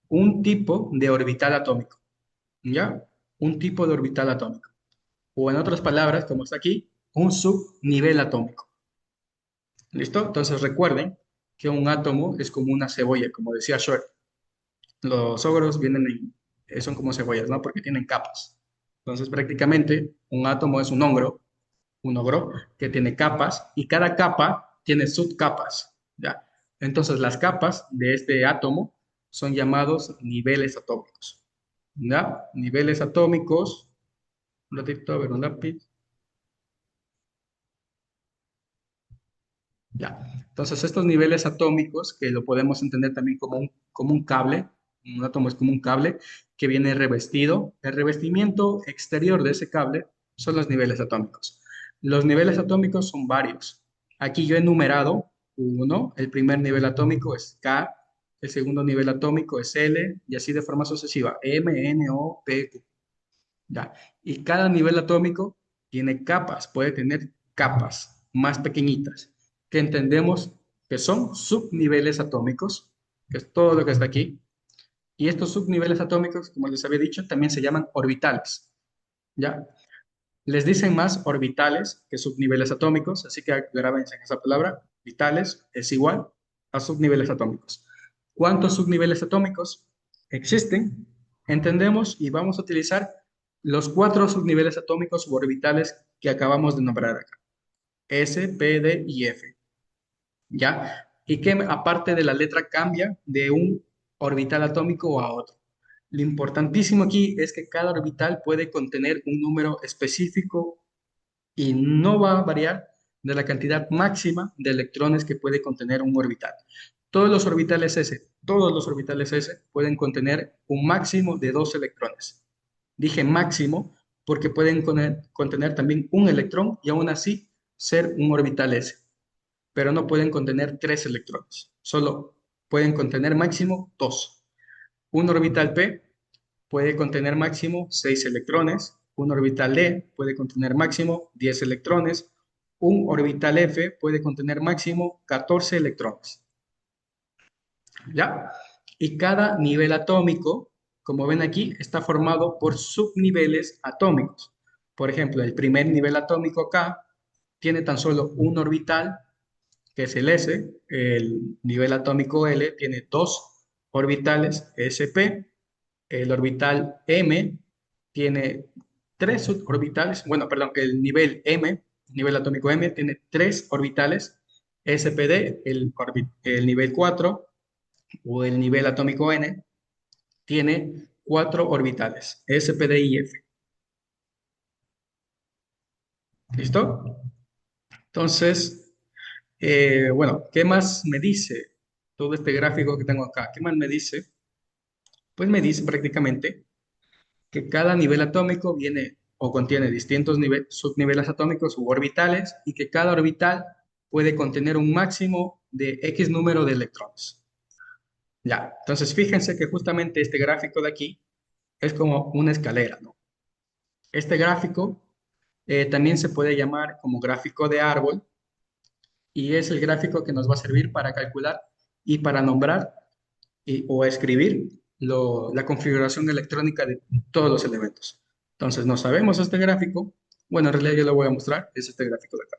un tipo de orbital atómico, ¿ya? Un tipo de orbital atómico. O en otras palabras, como está aquí, un subnivel atómico. ¿Listo? Entonces recuerden que un átomo es como una cebolla, como decía Short. Los ogros son como cebollas, ¿no? Porque tienen capas. Entonces prácticamente un átomo es un ogro que tiene capas y cada capa tiene subcapas, ¿ya? Entonces las capas de este átomo son llamados niveles atómicos, ¿ya? Niveles atómicos, un ratito, a ver, un lápiz. Ya. Entonces, estos niveles atómicos, que lo podemos entender también como un cable, un átomo es como un cable que viene revestido. El revestimiento exterior de ese cable son los niveles atómicos. Los niveles atómicos son varios. Aquí yo he enumerado uno, el primer nivel atómico es K, el segundo nivel atómico es L, y así de forma sucesiva, M, N, O, P, Q. Ya. Y cada nivel atómico tiene capas, puede tener capas más pequeñitas, que entendemos que son subniveles atómicos, que es todo lo que está aquí. Y estos subniveles atómicos, como les había dicho, también se llaman orbitales. ¿Ya? Les dicen más orbitales que subniveles atómicos, así que grábense en esa palabra. Orbitales es igual a subniveles atómicos. ¿Cuántos subniveles atómicos existen? Entendemos y vamos a utilizar los 4 subniveles atómicos u orbitales que acabamos de nombrar acá. S, P, D y F. ¿Ya? Y que aparte de la letra cambia de un orbital atómico a otro. Lo importantísimo aquí es que cada orbital puede contener un número específico y no va a variar de la cantidad máxima de electrones que puede contener un orbital. Todos los orbitales S pueden contener un máximo de 2 electrones. Dije máximo porque pueden contener también un electrón y aún así ser un orbital S, pero no pueden contener 3 electrones, solo pueden contener máximo 2. Un orbital P puede contener máximo 6 electrones, un orbital D puede contener máximo 10 electrones, un orbital F puede contener máximo 14 electrones. ¿Ya? Y cada nivel atómico, como ven aquí, está formado por subniveles atómicos. Por ejemplo, el primer nivel atómico K tiene tan solo un orbital, que es el S. El nivel atómico L tiene 2 orbitales, sp. El orbital M tiene 3 suborbitales. Bueno, perdón, el nivel M, nivel atómico M, tiene 3 orbitales, SPD. El nivel 4 o el nivel atómico N tiene 4 orbitales, S, P, D y F. ¿Listo? Entonces, bueno, ¿qué más me dice todo este gráfico que tengo acá? ¿Qué más me dice? Pues me dice prácticamente que cada nivel atómico viene o contiene distintos subniveles atómicos u orbitales y que cada orbital puede contener un máximo de X número de electrones. Ya, entonces fíjense que justamente este gráfico de aquí es como una escalera, ¿no? Este gráfico también se puede llamar como gráfico de árbol y es el gráfico que nos va a servir para calcular y para nombrar o escribir la configuración electrónica de todos los elementos. Entonces, no sabemos este gráfico. Bueno, en realidad yo lo voy a mostrar, es este gráfico de acá.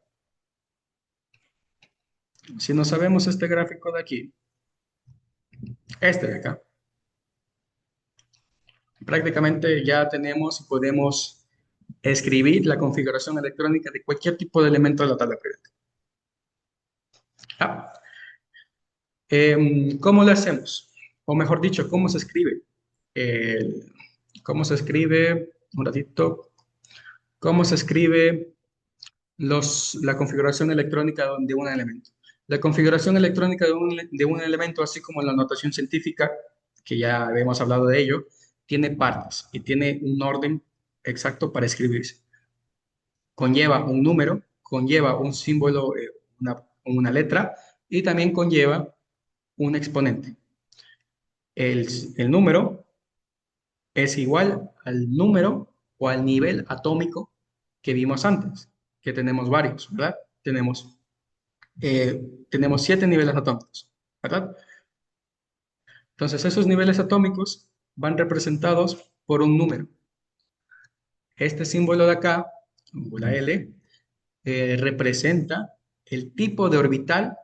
Si no sabemos este gráfico de aquí, este de acá, prácticamente ya tenemos y podemos escribir la configuración electrónica de cualquier tipo de elemento de la tabla periódica. ¿Ah? ¿Cómo lo hacemos? O mejor dicho, ¿cómo se escribe? ¿Cómo se escribe? Un ratito. ¿Cómo se escribe la configuración electrónica de un elemento? La configuración electrónica de un elemento, así como la notación científica, que ya habíamos hablado de ello, tiene partes y tiene un orden exacto para escribirse. Conlleva un número, conlleva un símbolo, una letra, y también conlleva un exponente. El número es igual al número o al nivel atómico que vimos antes, que tenemos varios, ¿verdad? Tenemos 7 niveles atómicos, ¿verdad? Entonces, esos niveles atómicos van representados por un número. Este símbolo de acá, la L, representa el tipo de orbital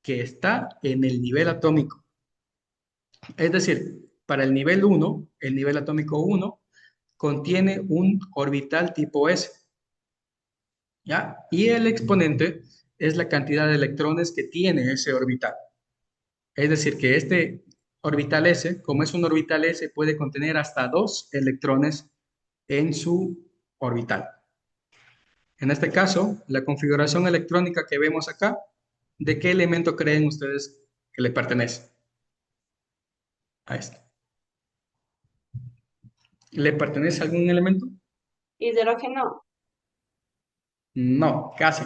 que está en el nivel atómico. Es decir, para el nivel 1, el nivel atómico 1, contiene un orbital tipo S, ¿ya? Y el exponente es la cantidad de electrones que tiene ese orbital. Es decir, que este orbital S, como es un orbital S, puede contener hasta 2 electrones en su orbital. En este caso, la configuración electrónica que vemos acá ¿De qué elemento creen ustedes que le pertenece a esto? ¿Le pertenece a algún elemento? Hidrógeno. No, casi.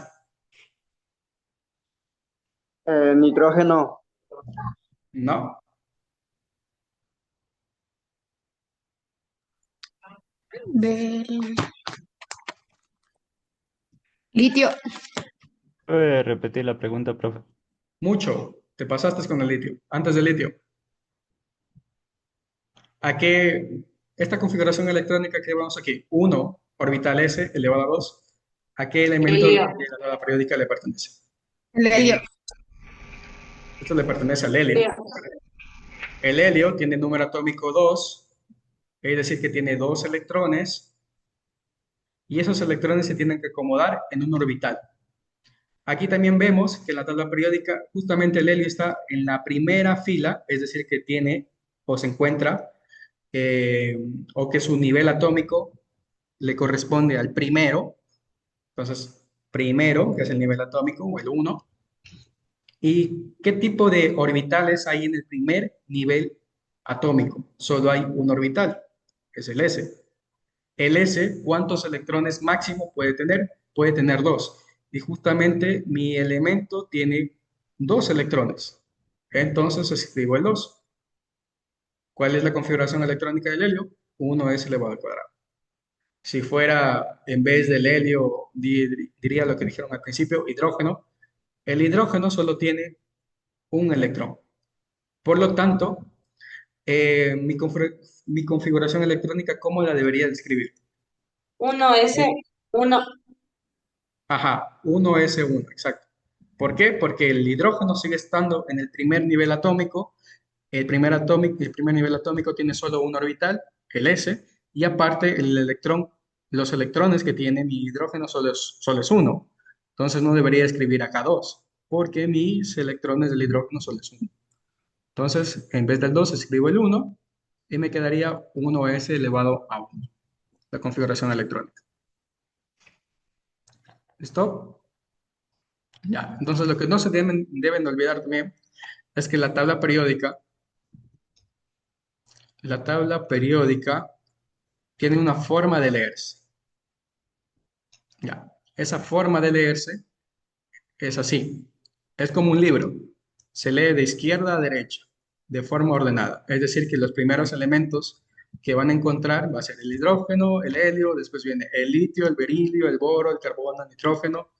Nitrógeno. No. Del litio. ¿Puede repetir la pregunta, profe? Mucho. Te pasaste con el litio. Antes del litio. ¿A qué? Esta configuración electrónica que vemos aquí, 1 orbital s elevado a 2, ¿a qué elemento de Helio. la tabla periódica le pertenece? El helio. Esto le pertenece al helio. Helio. El helio tiene número atómico 2, es decir, que tiene 2 electrones, y esos electrones se tienen que acomodar en un orbital. Aquí también vemos que en la tabla periódica, justamente el helio está en la primera fila, es decir, que tiene o se encuentra, o que su nivel atómico le corresponde al primero. Entonces, primero, que es el nivel atómico, o el 1. ¿Y qué tipo de orbitales hay en el primer nivel atómico? Solo hay un orbital, que es el s. El s, ¿cuántos electrones máximo puede tener? Puede tener 2. Y justamente mi elemento tiene 2 electrones. Entonces escribo el 2. ¿Cuál es la configuración electrónica del helio? 1s elevado al cuadrado. Si fuera, en vez del helio, diría lo que dijeron al principio, hidrógeno. El hidrógeno solo tiene un electrón. Por lo tanto, mi configuración electrónica, ¿cómo la debería describir? 1s, 1. Ajá, 1s1, exacto. ¿Por qué? Porque el hidrógeno sigue estando en el primer nivel atómico. El primer nivel atómico tiene solo un orbital, el s, y aparte los electrones que tiene mi hidrógeno solo es uno. Entonces no debería escribir acá 2, porque mis electrones del hidrógeno solo es uno. Entonces, en vez del 2 escribo el 1 y me quedaría 1s elevado a 1, la configuración electrónica. ¿Listo? Ya, entonces lo que no se deben de olvidar también es que la tabla periódica tiene una forma de leerse. Ya, esa forma de leerse es así. Es como un libro. Se lee de izquierda a derecha, de forma ordenada. Es decir, que los primeros elementos que van a encontrar va a ser el hidrógeno, el helio, después viene el litio, el berilio, el boro, el carbono, el nitrógeno,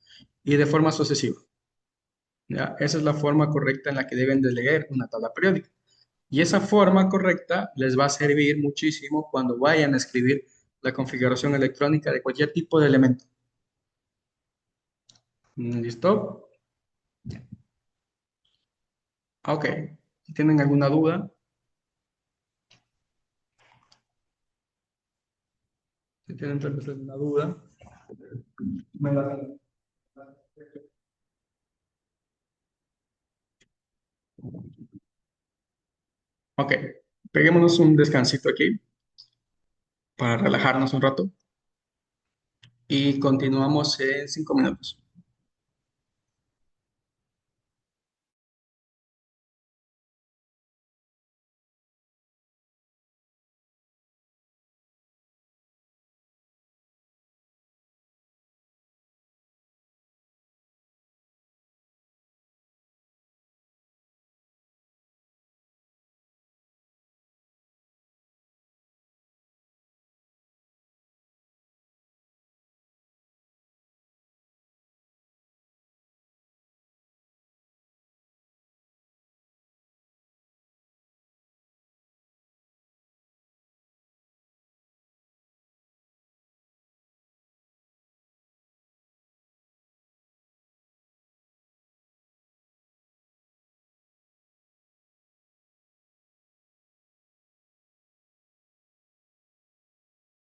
y de forma sucesiva. ¿Ya? Esa es la forma correcta en la que deben de leer una tabla periódica. Y esa forma correcta les va a servir muchísimo cuando vayan a escribir la configuración electrónica de cualquier tipo de elemento. ¿Listo? Ok. Si tienen alguna duda. Si tienen tal vez alguna duda, me la hacen. Ok. Peguémonos un descansito aquí para relajarnos un rato y continuamos en 5 minutos.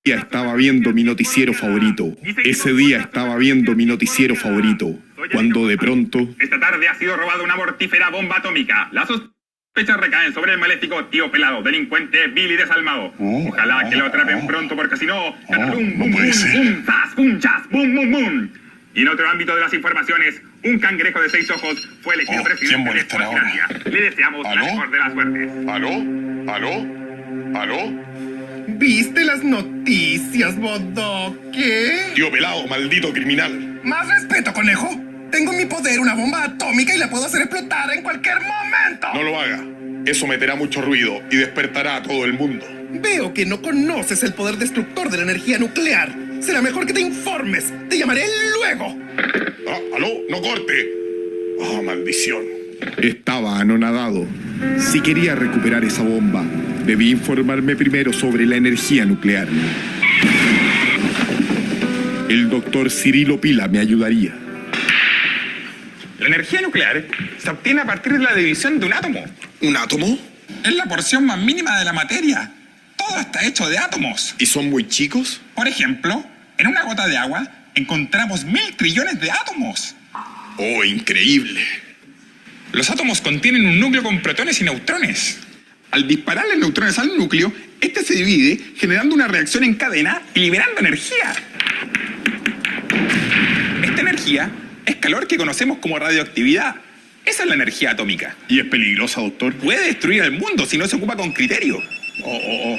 Día estaba viendo mi noticiero favorito. Ese día estaba viendo mi noticiero favorito. Cuando de pronto... Esta tarde ha sido robada una mortífera bomba atómica. Las sospechas recaen sobre el maléfico tío pelado, delincuente vil y desalmado. Ojalá que lo atrapen pronto, porque si no... ¡Bum, bum, bum, zas, bum, chas, bum, bum, bum! Y en otro ámbito de las informaciones, un cangrejo de 6 ojos fue elegido Oh, presidente ¿quién de molestará ahora? Escocia. Le deseamos la ¿Aló? mejor de las suertes. ¿Aló? ¿Aló? ¿Aló? ¿Viste las noticias, Bodoque? Tío pelado, maldito criminal. Más respeto, conejo. Tengo en mi poder una bomba atómica y la puedo hacer explotar en cualquier momento. No lo haga. Eso meterá mucho ruido y despertará a todo el mundo. Veo que no conoces el poder destructor de la energía nuclear. Será mejor que te informes. Te llamaré luego. Ah, ¿aló? ¡No corte! ¡Ah, maldición! Estaba anonadado. Si quería recuperar esa bomba, debí informarme primero sobre la energía nuclear. El doctor Cirilo Pila me ayudaría. La energía nuclear se obtiene a partir de la división de un átomo. ¿Un átomo? Es la porción más mínima de la materia. Todo está hecho de átomos. ¿Y son muy chicos? Por ejemplo, en una gota de agua encontramos 1000 trillones de átomos. ¡Oh, increíble! Los átomos contienen un núcleo con protones y neutrones. Al dispararle neutrones al núcleo, este se divide generando una reacción en cadena y liberando energía. Esta energía es calor que conocemos como radioactividad. Esa es la energía atómica. ¿Y es peligrosa, doctor? Puede destruir el mundo si no se ocupa con criterio. Oh.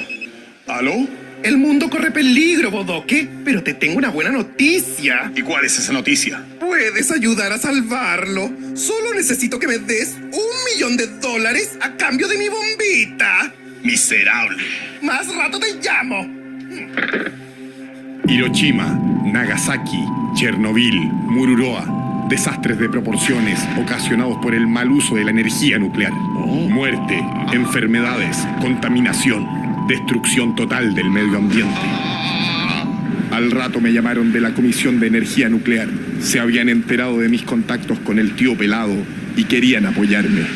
¿Aló? El mundo corre peligro, Bodoque, pero te tengo una buena noticia. ¿Y cuál es esa noticia? Puedes ayudar a salvarlo. Solo necesito que me des $1 millón a cambio de mi bombita. ¡Miserable! Más rato te llamo. Hiroshima, Nagasaki, Chernobyl, Mururoa. Desastres de proporciones ocasionados por el mal uso de la energía nuclear. Muerte, enfermedades, contaminación, destrucción total del medio ambiente. Al rato me llamaron de la Comisión de Energía Nuclear. Se habían enterado de mis contactos con el tío pelado y querían apoyarme.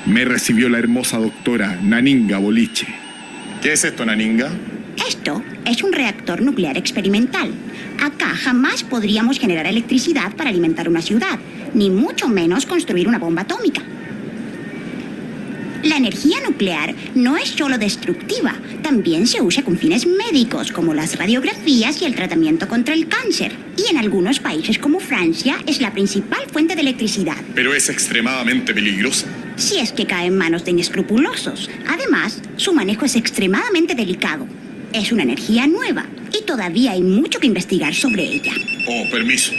Me recibió la hermosa doctora Naninga Boliche. ¿Qué es esto, Naninga? Esto es un reactor nuclear experimental. Acá jamás podríamos generar electricidad para alimentar una ciudad, ni mucho menos construir una bomba atómica. La energía nuclear no es solo destructiva, también se usa con fines médicos, como las radiografías y el tratamiento contra el cáncer. Y en algunos países como Francia es la principal fuente de electricidad. Pero es extremadamente peligrosa. Si es que cae en manos de inescrupulosos. Además, su manejo es extremadamente delicado. Es una energía nueva y todavía hay mucho que investigar sobre ella. Oh, permiso.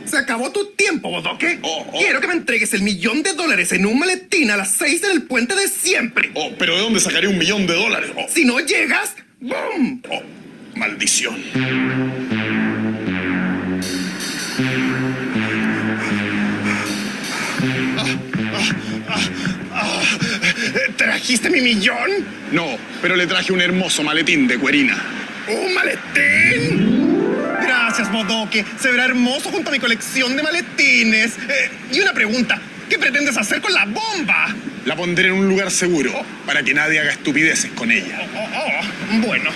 Se acabó tu tiempo, Bodoque. Quiero que me entregues $1 millón en un maletín a las 6 en el puente de siempre. Oh, pero ¿de dónde sacaré $1 millón? Oh. Si no llegas, ¡boom! Oh, maldición. ¿Trajiste mi millón? No, pero le traje un hermoso maletín de cuerina. ¿Un maletín? Gracias, Bodoque. Se verá hermoso junto a mi colección de maletines. Y una pregunta. ¿Qué pretendes hacer con la bomba? La pondré en un lugar seguro para que nadie haga estupideces con ella. Bueno.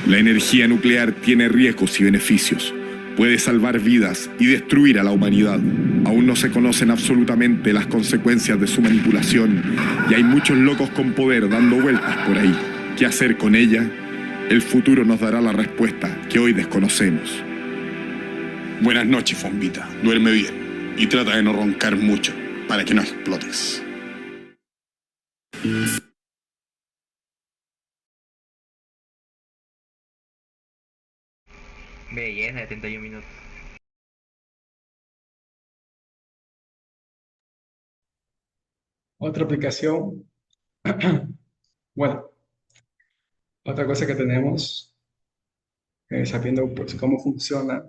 La energía nuclear tiene riesgos y beneficios. Puede salvar vidas y destruir a la humanidad. Aún no se conocen absolutamente las consecuencias de su manipulación y hay muchos locos con poder dando vueltas por ahí. ¿Qué hacer con ella? El futuro nos dará la respuesta que hoy desconocemos. Buenas noches, Fombita. Duerme bien y trata de no roncar mucho para que no explotes. Belleza, 71 minutos. Otra aplicación, bueno, otra cosa que tenemos, sabiendo pues cómo funciona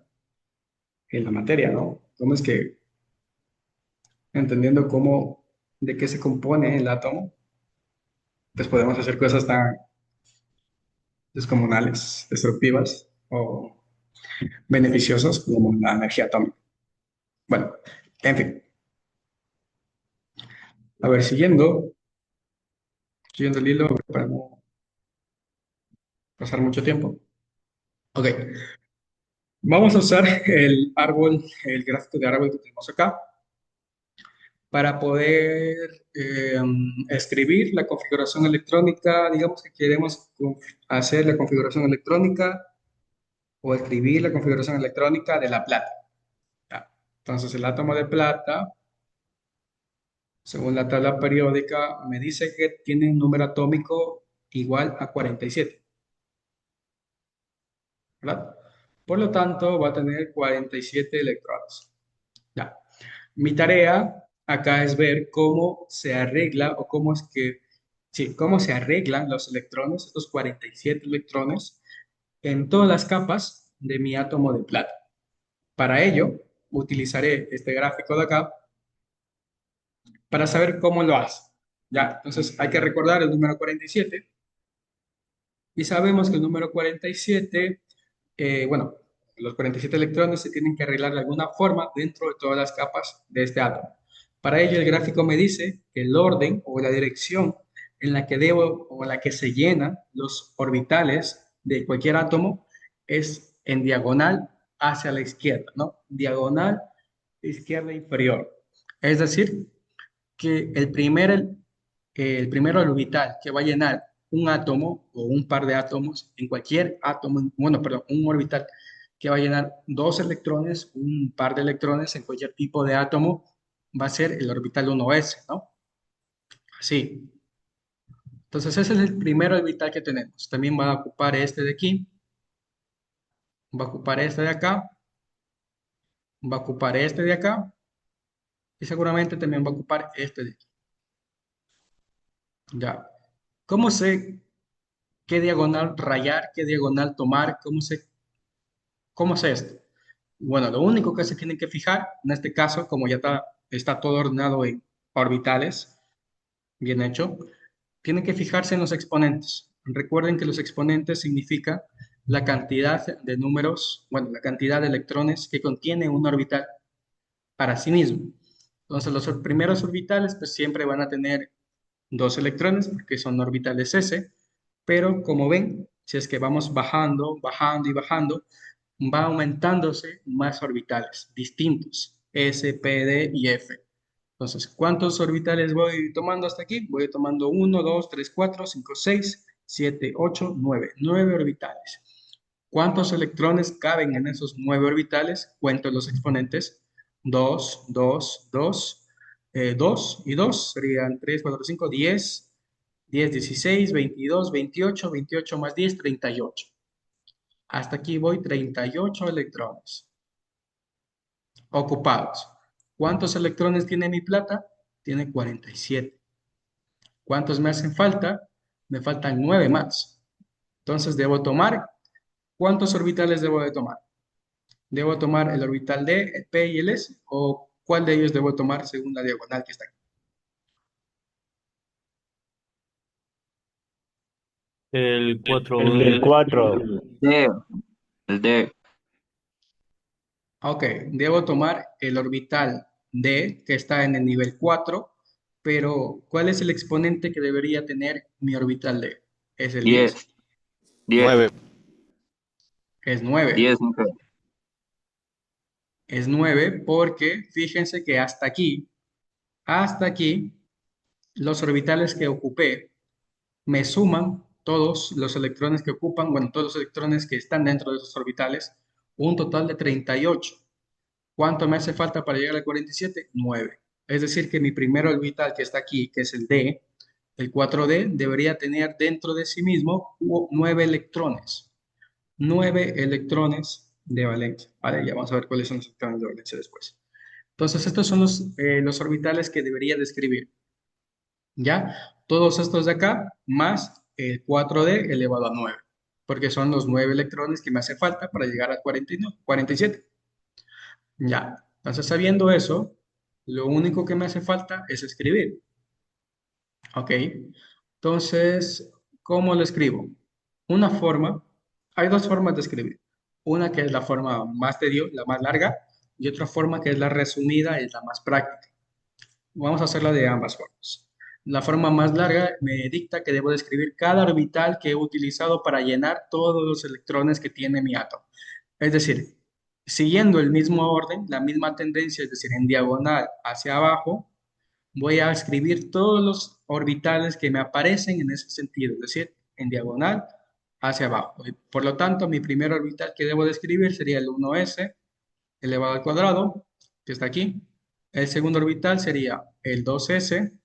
en la materia, ¿no? Cómo es que, entendiendo cómo, de qué se compone el átomo, pues podemos hacer cosas tan descomunales, destructivas o beneficiosas como la energía atómica. Bueno, en fin. A ver, siguiendo el hilo, a ver, para no pasar mucho tiempo. Ok. Vamos a usar el árbol, el gráfico de árbol que tenemos acá. para poder escribir la configuración electrónica. Digamos que queremos hacer la configuración electrónica o escribir la configuración electrónica de la plata. Ya. Entonces, el átomo de plata, según la tabla periódica, me dice que tiene un número atómico igual a 47, ¿verdad? Por lo tanto, va a tener 47 electrones. Ya. Mi tarea acá es ver cómo se arregla o cómo es que, sí, cómo se arreglan los electrones, estos 47 electrones, en todas las capas de mi átomo de plata. Para ello, utilizaré este gráfico de acá para saber cómo lo hace. Ya, entonces hay que recordar el número 47 y sabemos que el número 47, bueno, los 47 electrones se tienen que arreglar de alguna forma dentro de todas las capas de este átomo. Para ello, el gráfico me dice que el orden o la dirección en la que debo o en la que se llenan los orbitales de cualquier átomo es en diagonal hacia la izquierda, ¿no? Diagonal izquierda inferior. Es decir, que el primer orbital que va a llenar un átomo o un par de átomos en cualquier átomo, bueno, perdón, un orbital que va a llenar dos electrones, un par de electrones en cualquier tipo de átomo, va a ser el orbital 1s, ¿no? Así. Entonces ese es el primer orbital que tenemos. También va a ocupar este de aquí, va a ocupar este de acá, va a ocupar este de acá y seguramente también va a ocupar este de aquí. Ya. ¿Cómo sé qué diagonal rayar, qué diagonal tomar? ¿Cómo sé esto? Bueno, lo único que se tienen que fijar, en este caso, como ya está todo ordenado en orbitales, bien hecho, tienen que fijarse en los exponentes. Recuerden que los exponentes significa la cantidad de números, bueno, la cantidad de electrones que contiene un orbital para sí mismo. Entonces, los primeros orbitales pues siempre van a tener dos electrones porque son orbitales S, pero como ven, si es que vamos bajando, bajando y bajando, va aumentándose más orbitales distintos, S, P, D y F. Entonces, ¿cuántos orbitales voy tomando hasta aquí? Voy tomando 1, 2, 3, 4, 5, 6, 7, 8, 9. 9 orbitales. ¿Cuántos electrones caben en esos 9 orbitales? Cuento los exponentes. 2, 2, 2, 2 y 2 serían 3, 4, 5, 10, 10, 16, 22, 28, 28 más 10, 38. Hasta aquí voy 38 electrones ocupados. ¿Cuántos electrones tiene mi plata? Tiene 47. ¿Cuántos me hacen falta? Me faltan 9 más. Entonces debo tomar, ¿cuántos orbitales debo de tomar? ¿Debo tomar el orbital D, el P y el S? ¿O cuál de ellos debo tomar según la diagonal que está aquí? El 4. El 4. D. El D. Ok, debo tomar el orbital D, que está en el nivel 4, pero ¿cuál es el exponente que debería tener mi orbital D? Es el 10. 10. 10. Es 9. 10, mujer. Es 9 porque fíjense que hasta aquí, los orbitales que ocupé me suman todos los electrones que ocupan, bueno, todos los electrones que están dentro de esos orbitales, un total de 38. ¿Cuánto me hace falta para llegar al 47? 9. Es decir, que mi primer orbital que está aquí, que es el D, el 4D, debería tener dentro de sí mismo 9 electrones. 9 electrones de valencia. Vale, ya vamos a ver cuáles son los electrones de valencia después. Entonces, estos son los orbitales que debería describir. ¿Ya? Todos estos de acá, más el 4D elevado a 9, porque son los 9 electrones que me hace falta para llegar a 47. Ya, entonces sabiendo eso, lo único que me hace falta es escribir. ¿Ok? Entonces, ¿cómo lo escribo? Hay dos formas de escribir. Una que es la forma más tediosa, la más larga, y otra forma que es la resumida y la más práctica. Vamos a hacerla de ambas formas. La forma más larga me dicta que debo describir cada orbital que he utilizado para llenar todos los electrones que tiene mi átomo. Es decir, siguiendo el mismo orden, la misma tendencia, es decir, en diagonal hacia abajo, voy a escribir todos los orbitales que me aparecen en ese sentido, es decir, en diagonal hacia abajo. Por lo tanto, mi primer orbital que debo de escribir sería el 1s elevado al cuadrado, que está aquí. El segundo orbital sería el 2s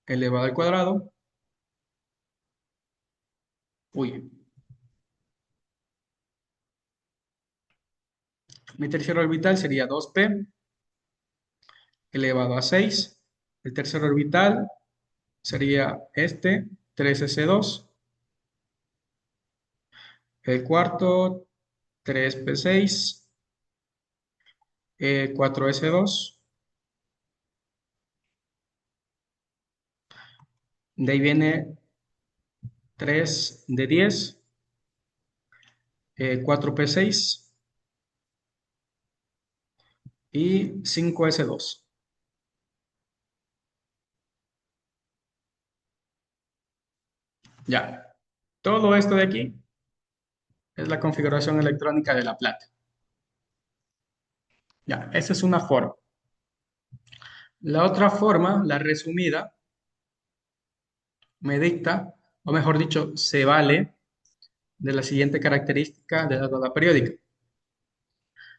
elevado al cuadrado. Uy. Mi tercer orbital sería 2p elevado a 6. El tercer orbital sería este, 3s2. El cuarto, 3p6. 4s2. De ahí viene 3 de 10. 4p6. Y 5s2. Ya. Todo esto de aquí es la configuración electrónica de la plata. Ya, esa es una forma. La otra forma, la resumida, me dicta, o mejor dicho, se vale de la siguiente característica de la tabla periódica.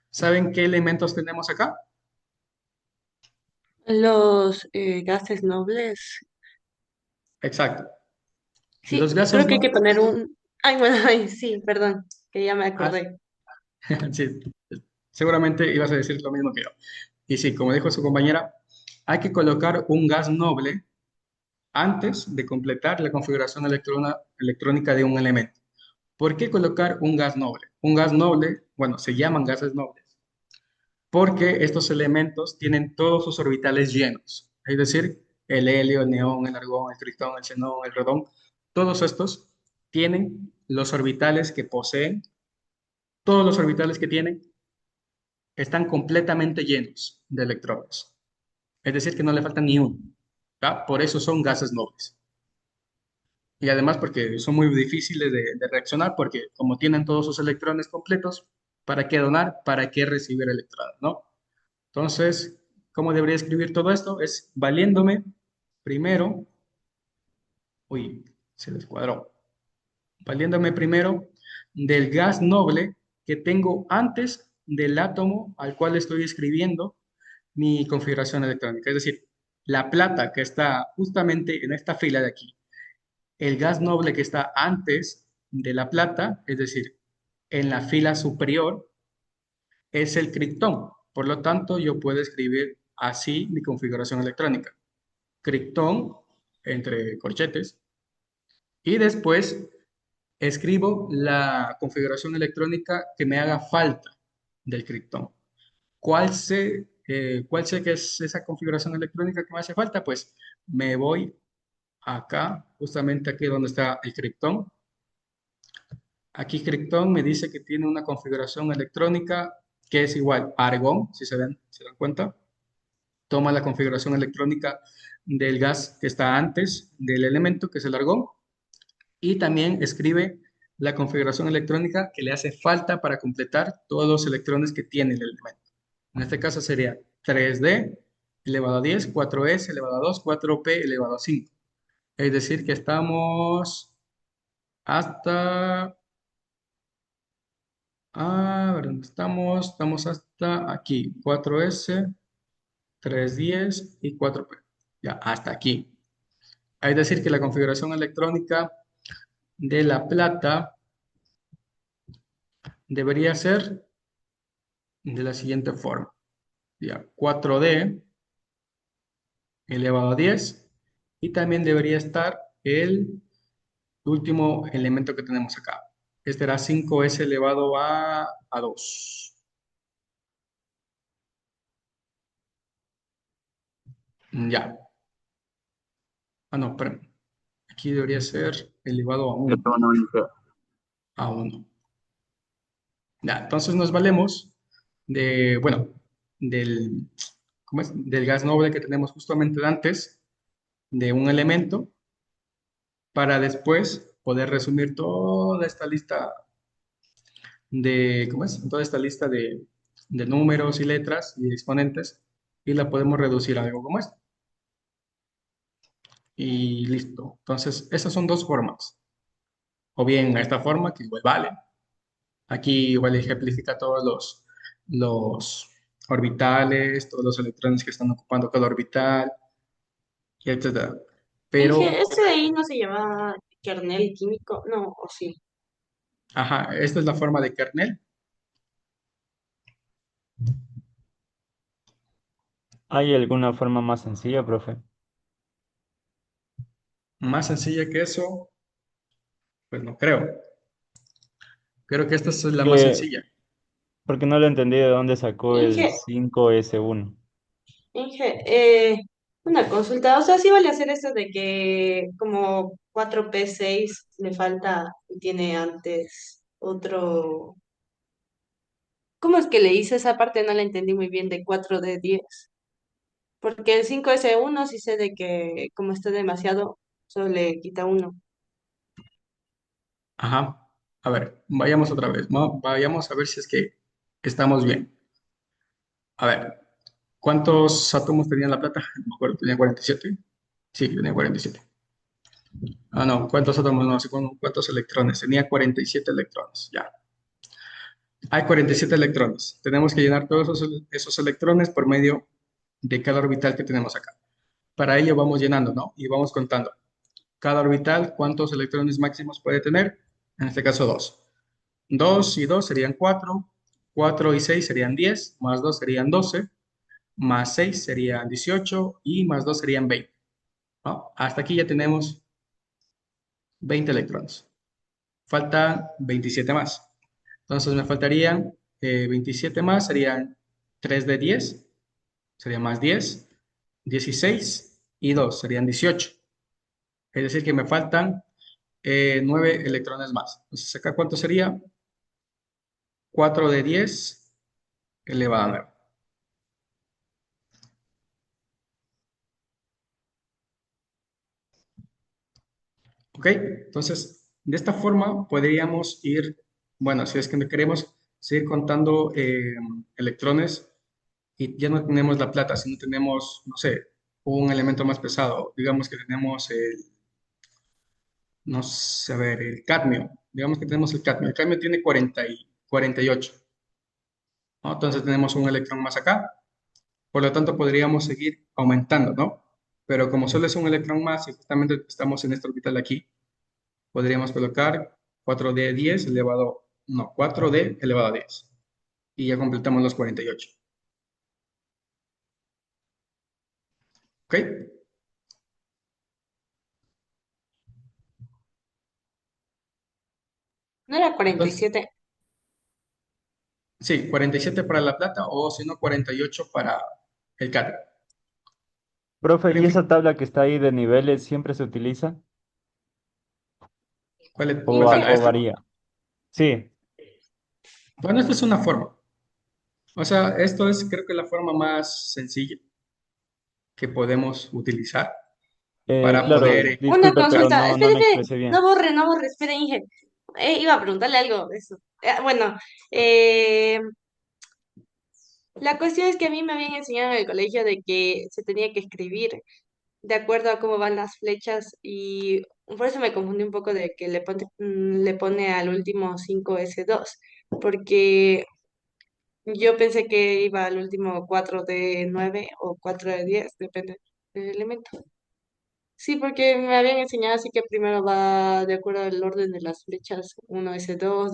¿Saben qué elementos tenemos acá? Los gases nobles. Exacto. Los Sí, gases creo que hay no... que poner un... Ay, bueno, ay, sí, perdón, que ya me Ah, acordé. sí, seguramente ibas a decir lo mismo que yo. Y sí, como dijo su compañera, hay que colocar un gas noble antes de completar la configuración electrónica de un elemento. ¿Por qué colocar un gas noble? Un gas noble, bueno, se llaman gases nobles, porque estos elementos tienen todos sus orbitales llenos. Es decir, el helio, el neón, el argón, el criptón, el xenón, el radón, todos estos tienen los orbitales que poseen, todos los orbitales que tienen están completamente llenos de electrones. Es decir, que no le falta ni uno. ¿Tá? Por eso son gases nobles. Y además porque son muy difíciles de reaccionar, porque como tienen todos sus electrones completos, ¿para qué donar? ¿Para qué recibir electrones? ¿No? Entonces, ¿cómo debería escribir todo esto? Es valiéndome primero, uy, se descuadró, valiéndome primero del gas noble que tengo antes del átomo al cual estoy escribiendo mi configuración electrónica. Es decir, la plata que está justamente en esta fila de aquí, el gas noble que está antes de la plata, es decir, en la fila superior, es el criptón. Por lo tanto, yo puedo escribir así mi configuración electrónica. Criptón entre corchetes y después escribo la configuración electrónica que me haga falta del criptón. ¿Cuál sé que es esa configuración electrónica que me hace falta? Pues me voy acá, justamente aquí donde está el criptón. Aquí criptón me dice que tiene una configuración electrónica que es igual a argón, si se dan cuenta. Toma la configuración electrónica del gas que está antes del elemento, que es el argón, y también escribe la configuración electrónica que le hace falta para completar todos los electrones que tiene el elemento. En este caso sería 3D elevado a 10, 4S elevado a 2, 4P elevado a 5. Es decir, que estamos hasta... A ver, ¿dónde estamos? Estamos hasta aquí, 4S, 310 y 4P. Ya, hasta aquí. Es decir, que la configuración electrónica de la plata debería ser de la siguiente forma. Ya, 4D elevado a 10 y también debería estar el último elemento que tenemos acá. Este era 5S elevado a 2. Ya. Ah, no, perdón. Aquí debería ser elevado a 1. A 1. Ya, entonces nos valemos de, bueno, del, ¿cómo es? Del gas noble que tenemos justamente antes de un elemento para después poder resumir toda esta lista de, ¿cómo es? Toda esta lista de números y letras y exponentes y la podemos reducir a algo como esto. y listo. Entonces, esas son dos formas. O bien esta forma, que igual vale. Aquí igual ejemplifica todos los orbitales, todos los electrones que están ocupando cada orbital, y etcétera. Inge, Pero, ese de ahí no se llama kernel químico, no, o sí. ajá, esta es la forma de kernel. ¿Hay alguna forma más sencilla, profe? Más sencilla que eso, pues no creo. Creo que esta es la más Que, sencilla. porque no le entendí de dónde sacó el Inge, 5S1. Inge, una consulta, o sea, sí vale hacer eso de que como 4P6 le falta y tiene antes otro. ¿Cómo es que le hice esa parte? No la entendí muy bien de 4D10. Porque el 5S1 sí sé de que como está demasiado, solo le quita uno. Ajá. A ver, vayamos otra vez, ¿no? Vayamos a ver si es que estamos bien. A ver, ¿cuántos átomos tenía la plata? No me acuerdo, tenía 47. Sí, tenía 47. Ah, no, ¿cuántos átomos? No sé cuántos electrones. Tenía 47 electrones, ya. Hay 47 electrones. Tenemos que llenar todos esos electrones por medio de cada orbital que tenemos acá. Para ello vamos llenando, ¿no? Y vamos contando. Cada orbital, ¿cuántos electrones máximos puede tener? En este caso, 2. 2 y 2 serían 4. 4 y 6 serían 10. Más 2 serían 12. Más 6 serían 18. Y más 2 serían 20. ¿No? Hasta aquí ya tenemos 20 electrones. Faltan 27 más. Entonces me faltarían 27 más, serían 3 de 10, sería más 10, 16 y 2, serían 18. Es decir, que me faltan 9 electrones más. Entonces, ¿acá cuánto sería? 4 de 10 elevado a 9. ¿Ok? Entonces, de esta forma podríamos ir, bueno, si es que queremos seguir contando electrones y ya no tenemos la plata, sino tenemos, no sé, un elemento más pesado. Digamos que tenemos no sé, a ver, el cadmio. Digamos que tenemos el cadmio. El cadmio tiene 48, ¿no? Entonces tenemos un electrón más acá. Por lo tanto, podríamos seguir aumentando, ¿no? Pero como solo es un electrón más y justamente estamos en esta orbital de aquí, podríamos colocar 4d10 elevado, no, 4d elevado a 10. Y ya completamos los 48. ¿Ok? ¿No era Entonces, 47? sí, 47 para la plata o si no 48 para el cadmio. Profe, Pero ¿y en fin, esa tabla que está ahí de niveles siempre se utiliza? ¿O, ¿cuál? o ¿Esta? varía? Sí, Bueno, esta es una forma. O sea, esto es creo que la forma más sencilla que podemos utilizar para claro, poder... Una disculpe, pero consulta, no espere, me espere, expresé bien. no borre, espere, Inge. Iba a preguntarle algo de eso. Bueno, eh, la cuestión es que a mí me habían enseñado en el colegio de que se tenía que escribir de acuerdo a cómo van las flechas y por eso me confundí un poco de que le pone al último 5S2 porque yo pensé que iba al último 4D9 o 4D10 depende del elemento. Sí, porque me habían enseñado así que primero va de acuerdo al orden de las flechas, 1S2,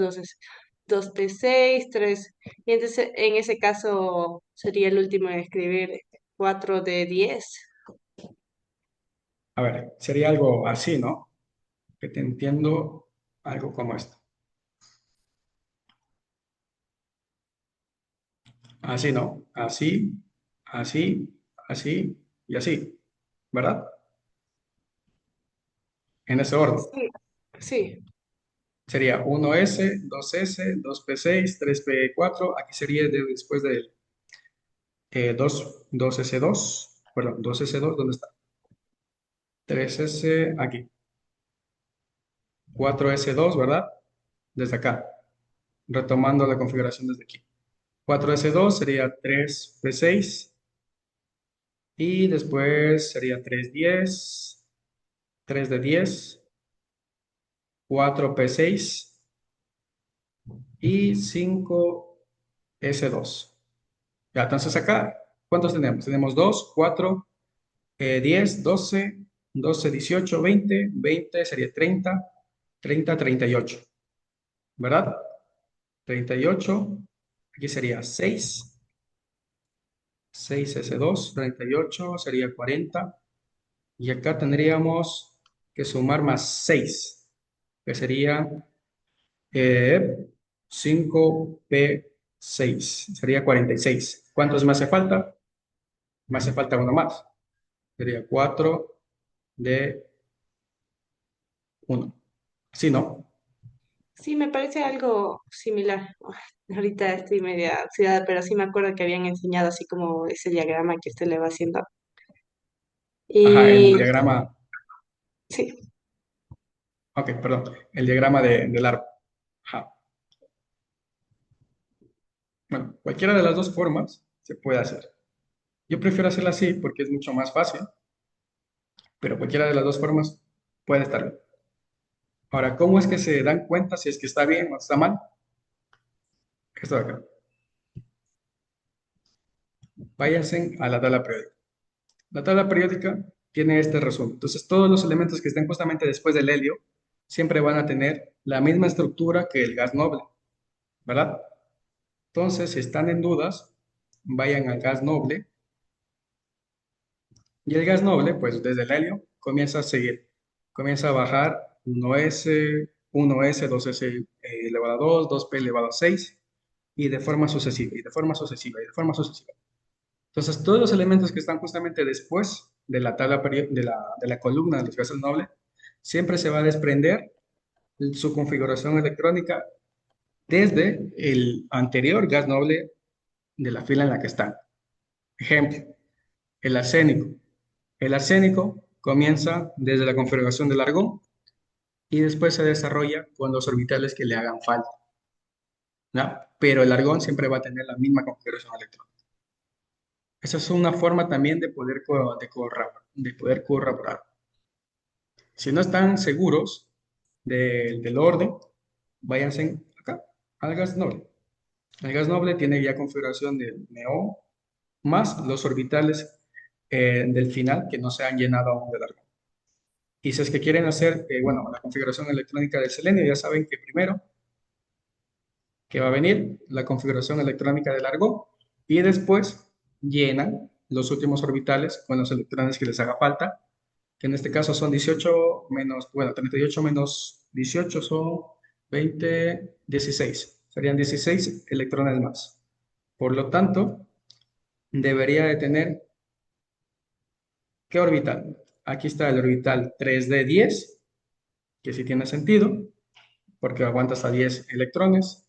2P6, 3. Y entonces en ese caso sería el último en escribir 4D10. A ver, sería algo así, ¿no? Que te entiendo algo como esto. Así, ¿no? Así, así, así y así, ¿verdad? En ese orden. Sí, sí. Sería 1S, 2S, 2P6, 3P4. Aquí sería después del 2S2. Perdón, 2S2, ¿dónde está? 3S aquí. 4S2, ¿verdad? Desde acá. Retomando la configuración desde aquí. 4S2 sería 3P6 y después sería 310 3 de 10, 4p6 y 5s2. Ya, entonces acá, ¿cuántos tenemos? Tenemos 2, 4, 10, 12, 12, 18, 20, 20 sería 30, 30, 38, ¿verdad? 38, aquí sería 6, 6s2, 38 sería 40, y acá tendríamos que sumar más 6, que sería 5p6, sería 46. ¿Cuántos me hace falta? Me hace falta uno más, sería 4 de 1. ¿Sí, no? Sí, me parece algo similar. Ahorita estoy media oxidada, pero sí me acuerdo que habían enseñado así como ese diagrama que usted le va haciendo. Ajá, el Y diagrama, sí, ok, perdón, el diagrama del árbol. Ajá. Bueno, cualquiera de las dos formas se puede hacer. Yo prefiero hacerla así porque es mucho más fácil, pero cualquiera de las dos formas puede estar bien. Ahora, ¿cómo es que se dan cuenta si es que está bien o está mal? Esto de acá. Váyanse a la tabla periódica. La tabla periódica tiene este resumen. Entonces, todos los elementos que estén justamente después del helio siempre van a tener la misma estructura que el gas noble, ¿verdad? Entonces, si están en dudas, vayan al gas noble. Y el gas noble, pues desde el helio, comienza a seguir. Comienza a bajar 1s, 1s, 2s elevado a 2, 2p elevado a 6, y de forma sucesiva, y de forma sucesiva, y de forma sucesiva. Entonces, todos los elementos que están justamente después de la tabla de la columna de los gases nobles, siempre se va a desprender su configuración electrónica desde el anterior gas noble de la fila en la que están. Ejemplo, el arsénico. El arsénico comienza desde la configuración del argón y después se desarrolla con los orbitales que le hagan falta, ¿no? Pero el argón siempre va a tener la misma configuración electrónica. Esa es una forma también de poder, de poder corroborar. Si no están seguros del orden, váyanse acá, al gas noble. El gas noble tiene ya configuración de neón más los orbitales del final que no se han llenado aún del argón. Y si es que quieren hacer, bueno, la configuración electrónica del selenio, ya saben que primero que va a venir la configuración electrónica del argón y después llenan los últimos orbitales con los electrones que les haga falta, que en este caso son 18 menos, bueno, 38 menos 18 son 20, 16. Serían 16 electrones más. Por lo tanto, debería de tener, ¿qué orbital? Aquí está el orbital 3d10, que sí tiene sentido, porque aguanta hasta 10 electrones.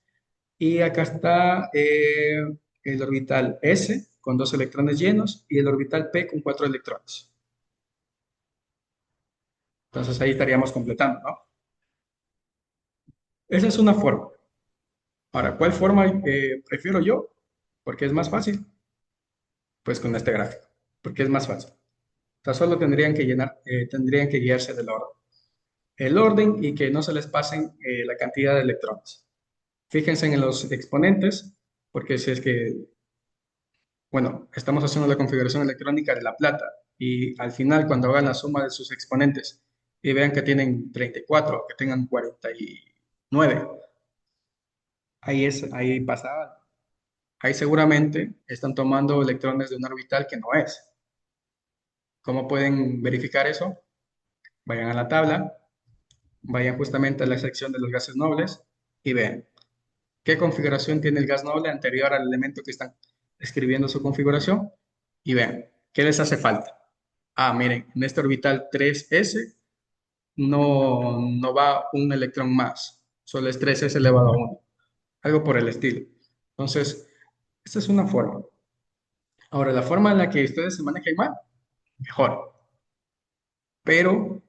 Y acá está el orbital S con 2 electrones llenos y el orbital P con 4 electrones. Entonces ahí estaríamos completando, ¿no? Esa es una forma. Ahora, ¿cuál forma prefiero yo? Porque es más fácil. Pues con este gráfico, porque es más fácil. O sea, solo tendrían que tendrían que guiarse del orden. El orden y que no se les pasen la cantidad de electrones. Fíjense en los exponentes, porque si es que, bueno, estamos haciendo la configuración electrónica de la plata y al final cuando hagan la suma de sus exponentes y vean que tienen 34 o que tengan 49, ahí pasa. Ahí seguramente están tomando electrones de un orbital que no es. ¿Cómo pueden verificar eso? Vayan a la tabla, vayan justamente a la sección de los gases nobles y vean qué configuración tiene el gas noble anterior al elemento que están escribiendo su configuración y vean qué les hace falta. Ah, miren, en este orbital 3s no va un electrón más, solo es 3s elevado a 1, algo por el estilo. Entonces, esta es una forma. Ahora, la forma en la que ustedes se manejen mal, mejor. Pero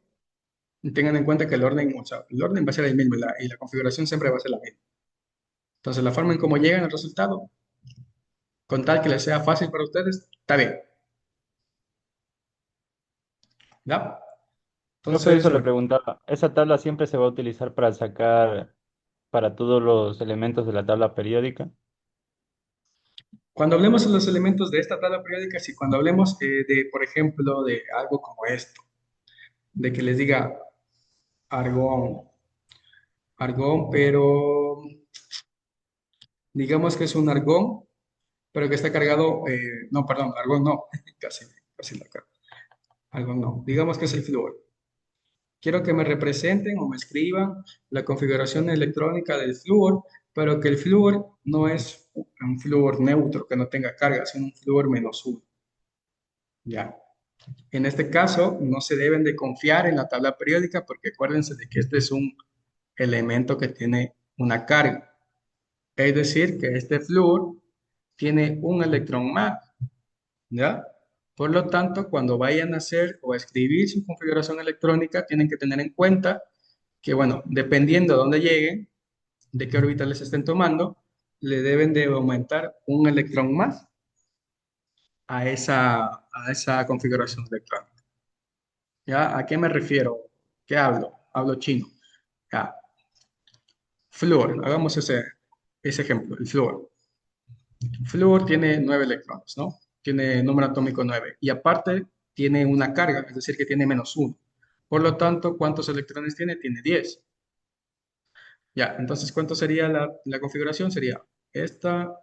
tengan en cuenta que el orden, o sea, el orden va a ser el mismo y la configuración siempre va a ser la misma. Entonces, la forma en cómo llegan al resultado, con tal que les sea fácil para ustedes, está bien. ¿Ya? Profe, Entonces, eso le preguntaba. ¿Esa tabla siempre se va a utilizar para sacar para todos los elementos de la tabla periódica? cuando hablemos de los elementos de esta tabla periódica, sí, cuando hablemos de, por ejemplo, de algo como esto, de que les diga argón, argón, pero digamos que es un argón, pero que está cargado, no, perdón, argón no, casi la cago. Argón no, digamos que es el flúor. Quiero que me representen o me escriban la configuración electrónica del flúor, pero que el flúor no es un flúor neutro, que no tenga carga, sino un flúor -1. Ya. En este caso, no se deben de confiar en la tabla periódica porque acuérdense de que este es un elemento que tiene una carga. Es decir, que este flúor tiene un electrón más, ¿ya? Por lo tanto, cuando vayan a hacer o a escribir su configuración electrónica, tienen que tener en cuenta que, bueno, dependiendo de dónde lleguen, de qué orbitales estén tomando, le deben de aumentar un electrón más a esa configuración electrónica. ¿Ya? ¿A qué me refiero? ¿Qué hablo? Hablo chino. Ya. Flúor, hagamos ese ejemplo, el flúor. El flúor tiene 9 electrones, ¿no? Tiene número atómico 9. Y aparte tiene una carga, es decir, que tiene -1. Por lo tanto, ¿cuántos electrones tiene? Tiene 10. Ya, entonces, ¿cuánto sería la configuración? Sería esta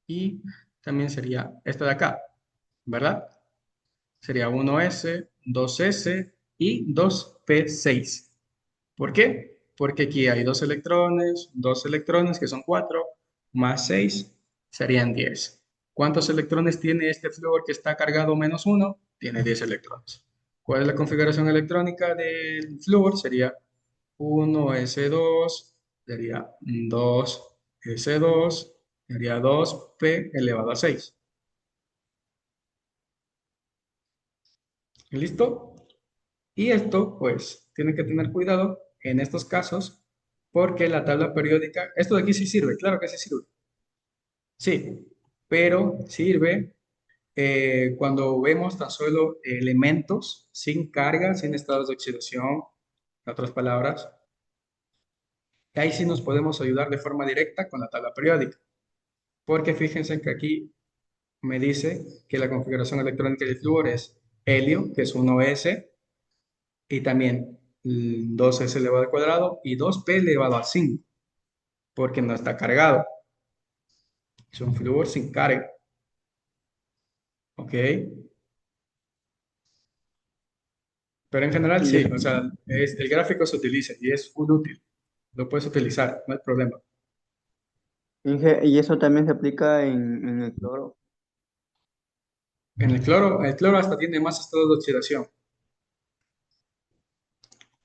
y también sería esta de acá, ¿verdad? Sería 1s, 2s y 2p6. ¿Por qué? Porque aquí hay dos electrones que son 4, más 6 serían 10. ¿Cuántos electrones tiene este flúor que está cargado -1? Tiene 10 electrones. ¿Cuál es la configuración electrónica del flúor? Sería 1s2, sería 2s2, sería 2p elevado a 6. ¿Listo? Y esto, pues, tienen que tener cuidado en estos casos porque la tabla periódica, esto de aquí sí sirve, claro que sí sirve. Sí, pero sirve cuando vemos tan solo elementos sin carga, sin estados de oxidación, en otras palabras. Ahí sí nos podemos ayudar de forma directa con la tabla periódica. Porque fíjense que aquí me dice que la configuración electrónica del flúor es helio, que es 1s, y también 2s elevado al cuadrado y 2p elevado a 5, porque no está cargado. Es un flúor sin carga. ¿Ok? Pero en general sí, o sea, el gráfico se utiliza y es full útil. Lo puedes utilizar, no hay problema. Y eso también se aplica en el cloro. En el cloro hasta tiene más estados de oxidación.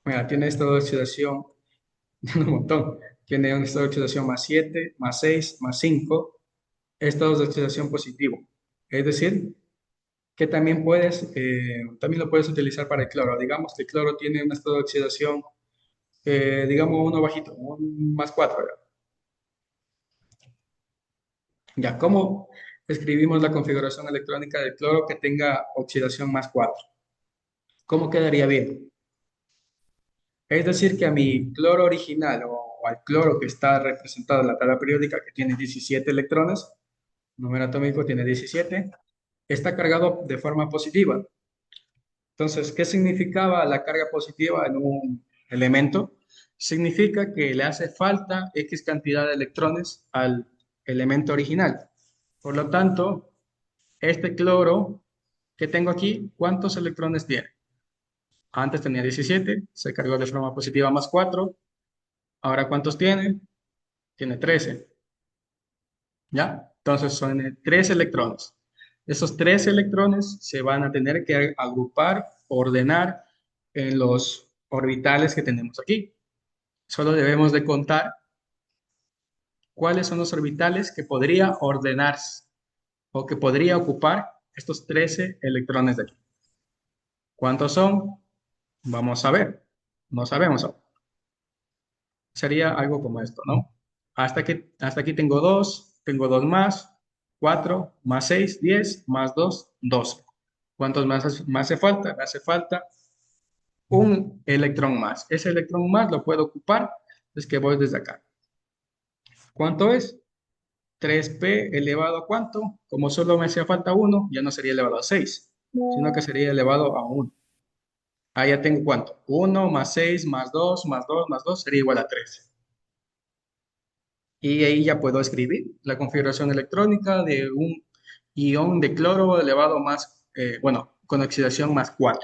Mira, tiene estado de oxidación un montón. Tiene un estado de oxidación +7, +6, +5, estados de oxidación positivo. Es decir, que también lo puedes utilizar para el cloro. Digamos que el cloro tiene un estado de oxidación, digamos uno bajito, un +4. Ya, ¿cómo escribimos la configuración electrónica del cloro que tenga oxidación +4? ¿Cómo quedaría bien? Es decir, que a mi cloro original o al cloro que está representado en la tabla periódica, que tiene 17 electrones, número atómico tiene 17, está cargado de forma positiva. Entonces, ¿qué significaba la carga positiva en un elemento? Significa que le hace falta X cantidad de electrones al elemento original. Por lo tanto, este cloro que tengo aquí, ¿cuántos electrones tiene? Antes tenía 17, se cargó de forma positiva +4. Ahora, ¿cuántos tiene? Tiene 13. ¿Ya? Entonces, son 3 electrones. Esos 3 electrones se van a tener que agrupar, ordenar en los orbitales que tenemos aquí. Solo debemos de contar cuáles son los orbitales que podría ordenarse o que podría ocupar estos 13 electrones de aquí. ¿Cuántos son? Vamos a ver. No sabemos aún. Sería algo como esto, ¿no? Hasta aquí tengo 2 más, 4 más 6, 10, más 2, 12. ¿Cuántos más hace falta? Me hace falta un electrón más. Ese electrón más lo puedo ocupar, es que voy desde acá. ¿Cuánto es? 3p elevado a ¿cuánto? Como solo me hacía falta 1, ya no sería elevado a 6, sino que sería elevado a 1. Ahí ya tengo ¿cuánto? 1 más 6 más 2 más 2 más 2 sería igual a 13. Y ahí ya puedo escribir la configuración electrónica de un ion de cloro elevado más, bueno, con oxidación más 4.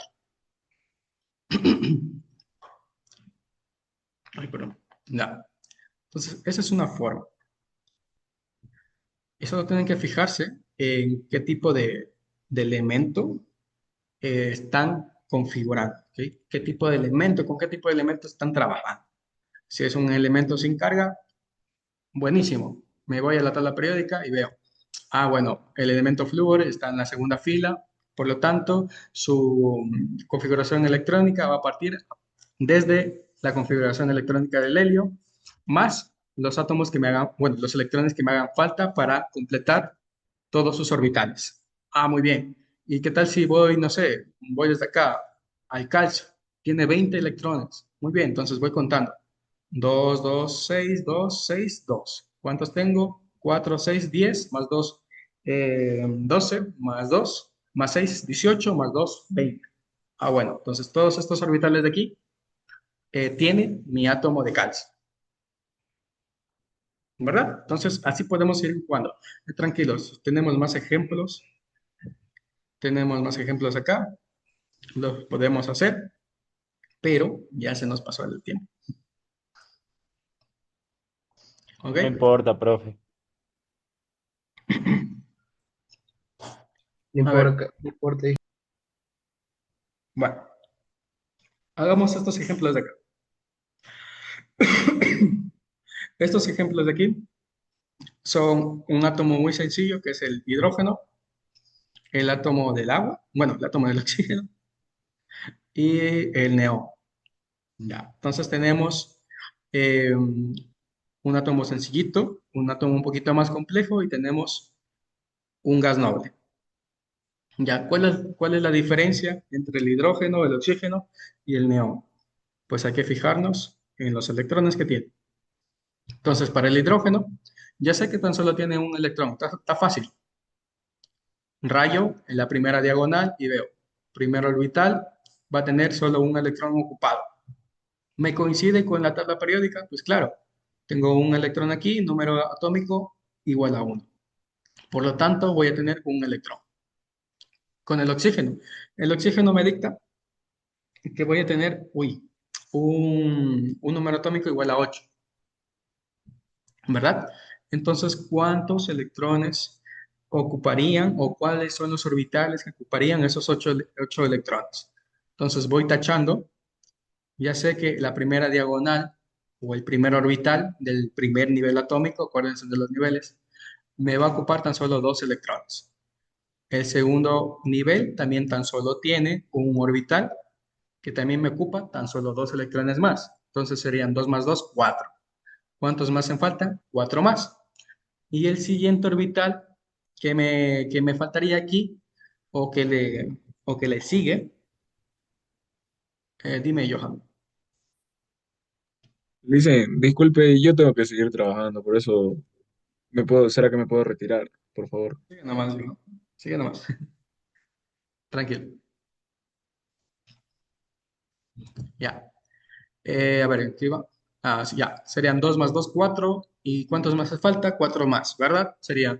Ay, perdón. Ya. Entonces, esa es una forma. Y solo tienen que fijarse en qué tipo de elemento están configurando, ¿ok? ¿Qué tipo de elemento, con qué tipo de elemento están trabajando? Si es un elemento sin carga, buenísimo. Me voy a la tabla periódica y veo, bueno, el elemento flúor está en la segunda fila, por lo tanto, su configuración electrónica va a partir desde la configuración electrónica del helio, más los átomos que me hagan, bueno, los electrones que me hagan falta para completar todos sus orbitales. Muy bien. ¿Y qué tal si voy, no sé, voy desde acá al calcio? Tiene 20 electrones. Muy bien, entonces voy contando. 2, 2, 6, 2, 6, 2. ¿Cuántos tengo? 4, 6, 10, más 2, 12, más 2, más 6, 18, más 2, 20. Bueno, entonces todos estos orbitales de aquí tienen mi átomo de calcio. ¿Verdad? Entonces, así podemos ir jugando. Tranquilos, tenemos más ejemplos. Tenemos más ejemplos acá. Los podemos hacer, pero ya se nos pasó el tiempo. ¿Ok? No importa, profe. A ver. Bueno, hagamos estos ejemplos de acá. Estos ejemplos de aquí son un átomo muy sencillo, que es el hidrógeno, el átomo del agua, bueno, el átomo del oxígeno, y el neón. Ya, entonces tenemos un átomo sencillito, un átomo un poquito más complejo y tenemos un gas noble. Ya, ¿cuál es la diferencia entre el hidrógeno, el oxígeno y el neón? Pues hay que fijarnos en los electrones que tiene. Entonces, para el hidrógeno, ya sé que tan solo tiene un electrón, está fácil. Rayo en la primera diagonal y veo, primer orbital va a tener solo un electrón ocupado. ¿Me coincide con la tabla periódica? Pues claro, tengo un electrón aquí, número atómico igual a 1. Por lo tanto, voy a tener un electrón. Con el oxígeno me dicta que voy a tener, un número atómico igual a 8. ¿Verdad? Entonces, ¿cuántos electrones ocuparían o cuáles son los orbitales que ocuparían esos 8 electrones? Entonces, voy tachando. Ya sé que la primera diagonal o el primer orbital del primer nivel atómico, acuérdense de los niveles, me va a ocupar tan solo 2 electrones. El segundo nivel también tan solo tiene un orbital que también me ocupa tan solo 2 electrones más. Entonces serían 2 más 2, 4. ¿Cuántos más hacen falta? 4 más. Y el siguiente orbital que me faltaría aquí o que le sigue, dime, Johan. Dice, disculpe, yo tengo que seguir trabajando, por eso ¿será que me puedo retirar, por favor? Sigue nomás, Johan. Sigue nomás. Tranquilo. Ya. A ver, ¿qué iba? Sí, ya. Serían 2 más 2, 4. ¿Y cuántos más hace falta? 4 más, ¿verdad? Serían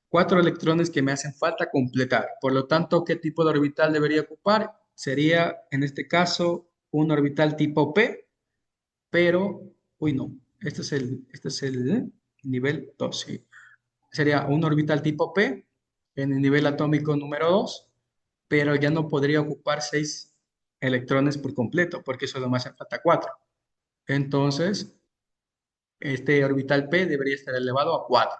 4 electrones que me hacen falta completar. Por lo tanto, ¿qué tipo de orbital debería ocupar? Sería, en este caso, un orbital tipo P, pero, no, este es el nivel 2, sí. Sería un orbital tipo P en el nivel atómico número 2, pero ya no podría ocupar 6 electrones por completo, porque solo me hacen falta 4. Entonces, este orbital P debería estar elevado a 4.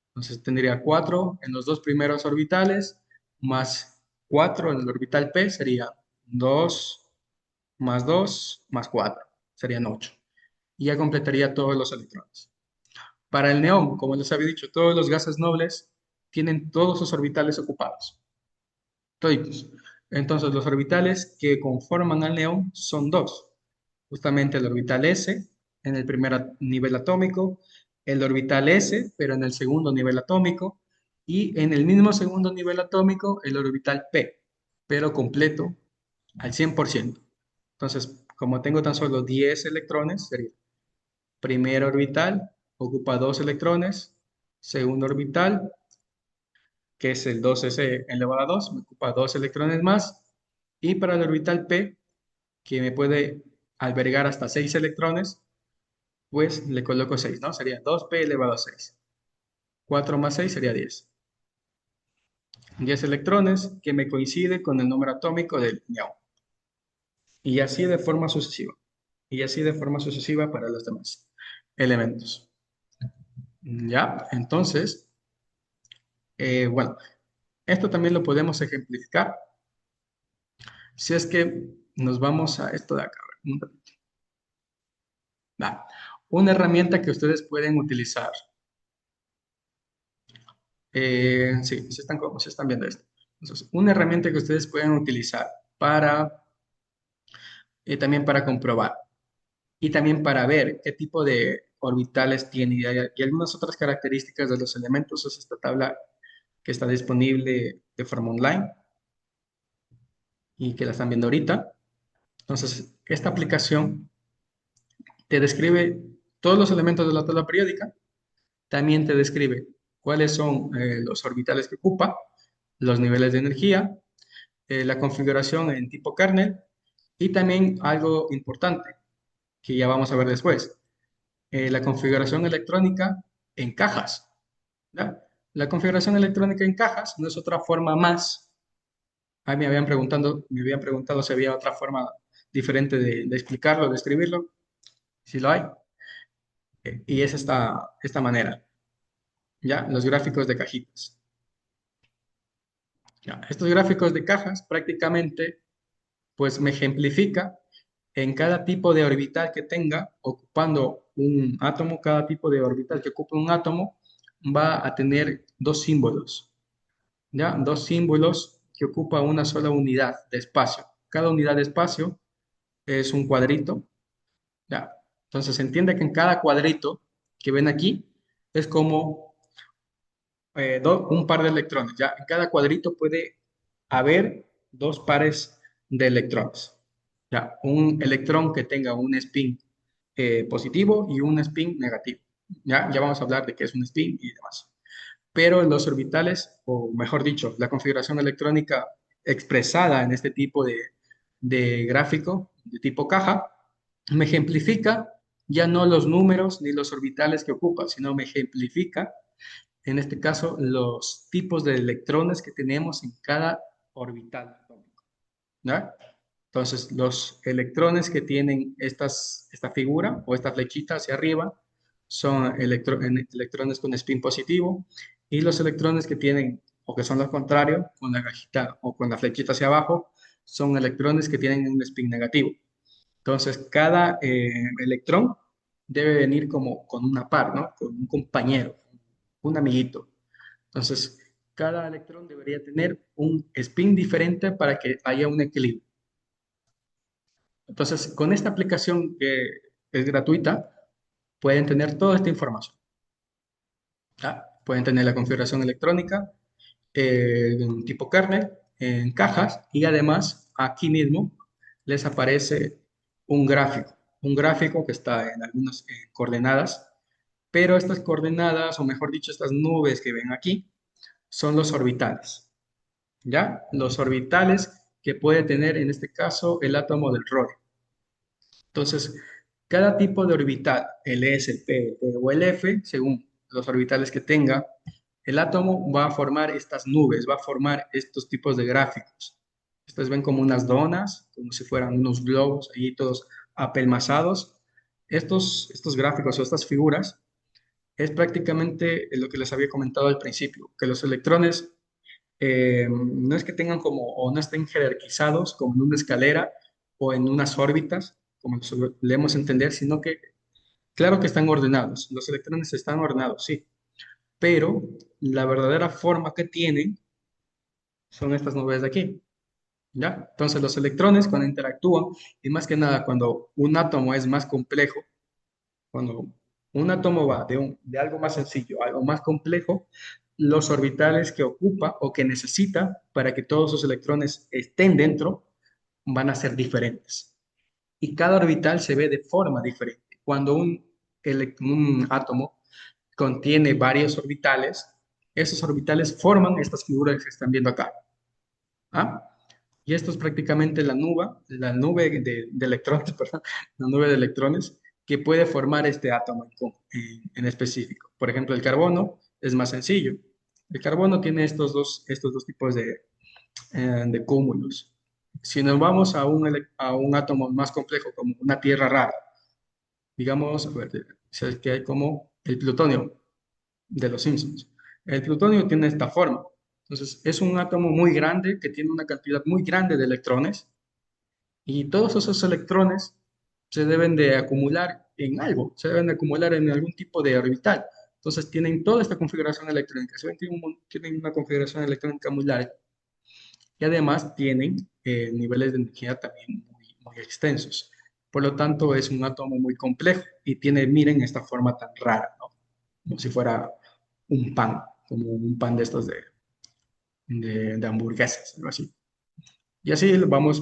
Entonces tendría 4 en los dos primeros orbitales, más 4 en el orbital P, sería 2 más 2 más 4, serían 8. Y ya completaría todos los electrones. Para el neón, como les había dicho, todos los gases nobles tienen todos sus orbitales ocupados. Toditos. Entonces, los orbitales que conforman al neón son dos. Justamente el orbital S en el primer nivel atómico, el orbital S, pero en el segundo nivel atómico, y en el mismo segundo nivel atómico, el orbital P, pero completo al 100%. Entonces, como tengo tan solo 10 electrones, sería primer orbital, ocupa 2 electrones, segundo orbital, que es el 2s elevado a 2, me ocupa 2 electrones más, y para el orbital P, que me puede albergar hasta 6 electrones, pues le coloco 6, ¿no? Sería 2p elevado a 6. 4 más 6 sería 10. 10 electrones que me coincide con el número atómico del neón. Y así de forma sucesiva. Y así de forma sucesiva para los demás elementos. ¿Ya? Entonces, bueno, esto también lo podemos ejemplificar si es que nos vamos a esto de acá. Va. Una herramienta que ustedes pueden utilizar. Sí, se están viendo esto. Entonces, una herramienta que ustedes pueden utilizar para, también para comprobar y también para ver qué tipo de orbitales tiene y algunas otras características de los elementos es esta tabla que está disponible de forma online y que la están viendo ahorita. Entonces, esta aplicación te describe todos los elementos de la tabla periódica, también te describe cuáles son los orbitales que ocupa, los niveles de energía, la configuración en tipo kernel y también algo importante que ya vamos a ver después, la configuración electrónica en cajas. ¿Ya? La configuración electrónica en cajas no es otra forma más. Ahí me habían preguntado si había otra forma diferente de explicarlo, de escribirlo. Si lo hay. Y es esta manera. ¿Ya? Los gráficos de cajitas. ¿Ya? Estos gráficos de cajas prácticamente pues me ejemplifica en cada tipo de orbital que tenga, ocupando un átomo, cada tipo de orbital que ocupe un átomo va a tener dos símbolos, ¿ya? Dos símbolos que ocupa una sola unidad de espacio. Cada unidad de espacio es un cuadrito, ¿ya? Entonces se entiende que en cada cuadrito que ven aquí es como un par de electrones, ¿ya? En cada cuadrito puede haber dos pares de electrones. Ya, un electrón que tenga un spin positivo y un spin negativo. Ya vamos a hablar de qué es un spin y demás. Pero los orbitales, o mejor dicho, la configuración electrónica expresada en este tipo de gráfico, de tipo caja, me ejemplifica ya no los números ni los orbitales que ocupa, sino me ejemplifica, en este caso, los tipos de electrones que tenemos en cada orbital atómico. ¿Ya? Entonces, los electrones que tienen esta figura o esta flechita hacia arriba son electrones con spin positivo y los electrones que tienen, o que son lo contrario, con la cajita o con la flechita hacia abajo, son electrones que tienen un spin negativo. Entonces, cada electrón debe venir como con una par, ¿no? Con un compañero, un amiguito. Entonces, cada electrón debería tener un spin diferente para que haya un equilibrio. Entonces, con esta aplicación que es gratuita, pueden tener toda esta información. ¿Ya? Pueden tener la configuración electrónica de un tipo kernel en cajas y además aquí mismo les aparece un gráfico que está en algunas coordenadas, pero estas coordenadas, o mejor dicho, estas nubes que ven aquí, son los orbitales. ¿Ya? Los orbitales que puede tener en este caso el átomo del rodio. Entonces, cada tipo de orbital, el S, el P, el P o el F, según los orbitales que tenga, el átomo va a formar estas nubes, va a formar estos tipos de gráficos. Ustedes ven como unas donas, como si fueran unos globos ahí todos apelmazados. Estos gráficos o estas figuras es prácticamente lo que les había comentado al principio, que los electrones no es que tengan como, o no estén jerarquizados como en una escalera o en unas órbitas, como solemos entender, sino que, claro que están ordenados, los electrones están ordenados, sí, pero la verdadera forma que tienen son estas nubes de aquí, ¿ya? Entonces los electrones cuando interactúan, y más que nada cuando un átomo es más complejo, cuando un átomo va de algo más sencillo a algo más complejo, los orbitales que ocupa o que necesita para que todos sus electrones estén dentro van a ser diferentes. Y cada orbital se ve de forma diferente. Cuando un átomo contiene varios orbitales, esos orbitales forman estas figuras que están viendo acá. ¿Ah? Y esto es prácticamente la nube de electrones, perdón, la nube de electrones que puede formar este átomo en específico. Por ejemplo, el carbono es más sencillo. El carbono tiene estos dos tipos de cúmulos. Si nos vamos a un átomo más complejo, como una tierra rara, digamos, a ver, es que hay como el plutonio de los Simpsons. El plutonio tiene esta forma. Entonces, es un átomo muy grande que tiene una cantidad muy grande de electrones y todos esos electrones se deben de acumular en algo, se deben de acumular en algún tipo de orbital. Entonces, tienen toda esta configuración electrónica, tienen una configuración electrónica muy larga y además tienen niveles de energía también muy extensos. Por lo tanto, es un átomo muy complejo y tiene, miren, esta forma tan rara, ¿no? Como si fuera un pan, como un pan de estos de hamburguesas, algo así. Y así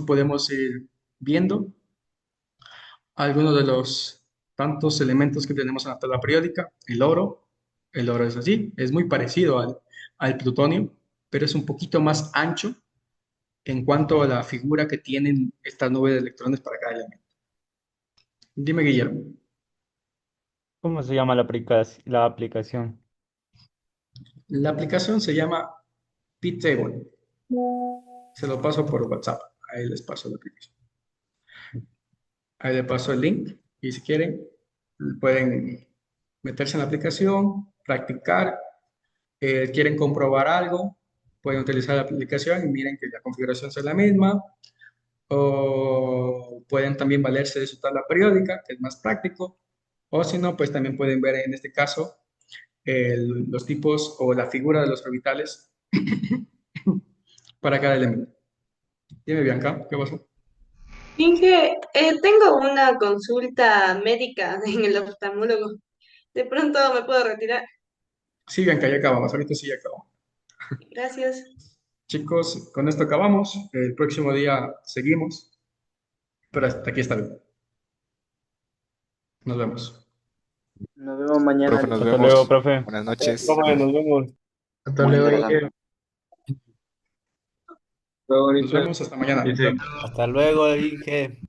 podemos ir viendo algunos de los tantos elementos que tenemos en la tabla periódica. El oro es así, es muy parecido al plutonio, pero es un poquito más ancho en cuanto a la figura que tienen esta nube de electrones para cada elemento. Dime, Guillermo. ¿Cómo se llama la aplicación? La aplicación se llama P-Table. Se lo paso por WhatsApp. Ahí les paso la aplicación. Ahí les paso el link y si quieren pueden meterse en la aplicación, practicar. Quieren comprobar algo, pueden utilizar la aplicación y miren que la configuración es la misma. O pueden también valerse de su tabla periódica, que es más práctico. O si no, pues también pueden ver en este caso los tipos o la figura de los orbitales para cada elemento. Dime, Bianca, ¿qué pasó? Inge, tengo una consulta médica en el oftalmólogo. De pronto me puedo retirar. Sí, Bianca, ya acabamos. Ahorita sí ya acabamos. Gracias. Chicos, con esto acabamos. El próximo día seguimos. Pero hasta aquí está bien. Nos vemos. Nos vemos mañana. Profe, nos Hasta vemos. luego, profe. Buenas noches. Profe, nos vemos. Hasta luego. Luego, Nos vemos hasta mañana. Hasta luego, Inge.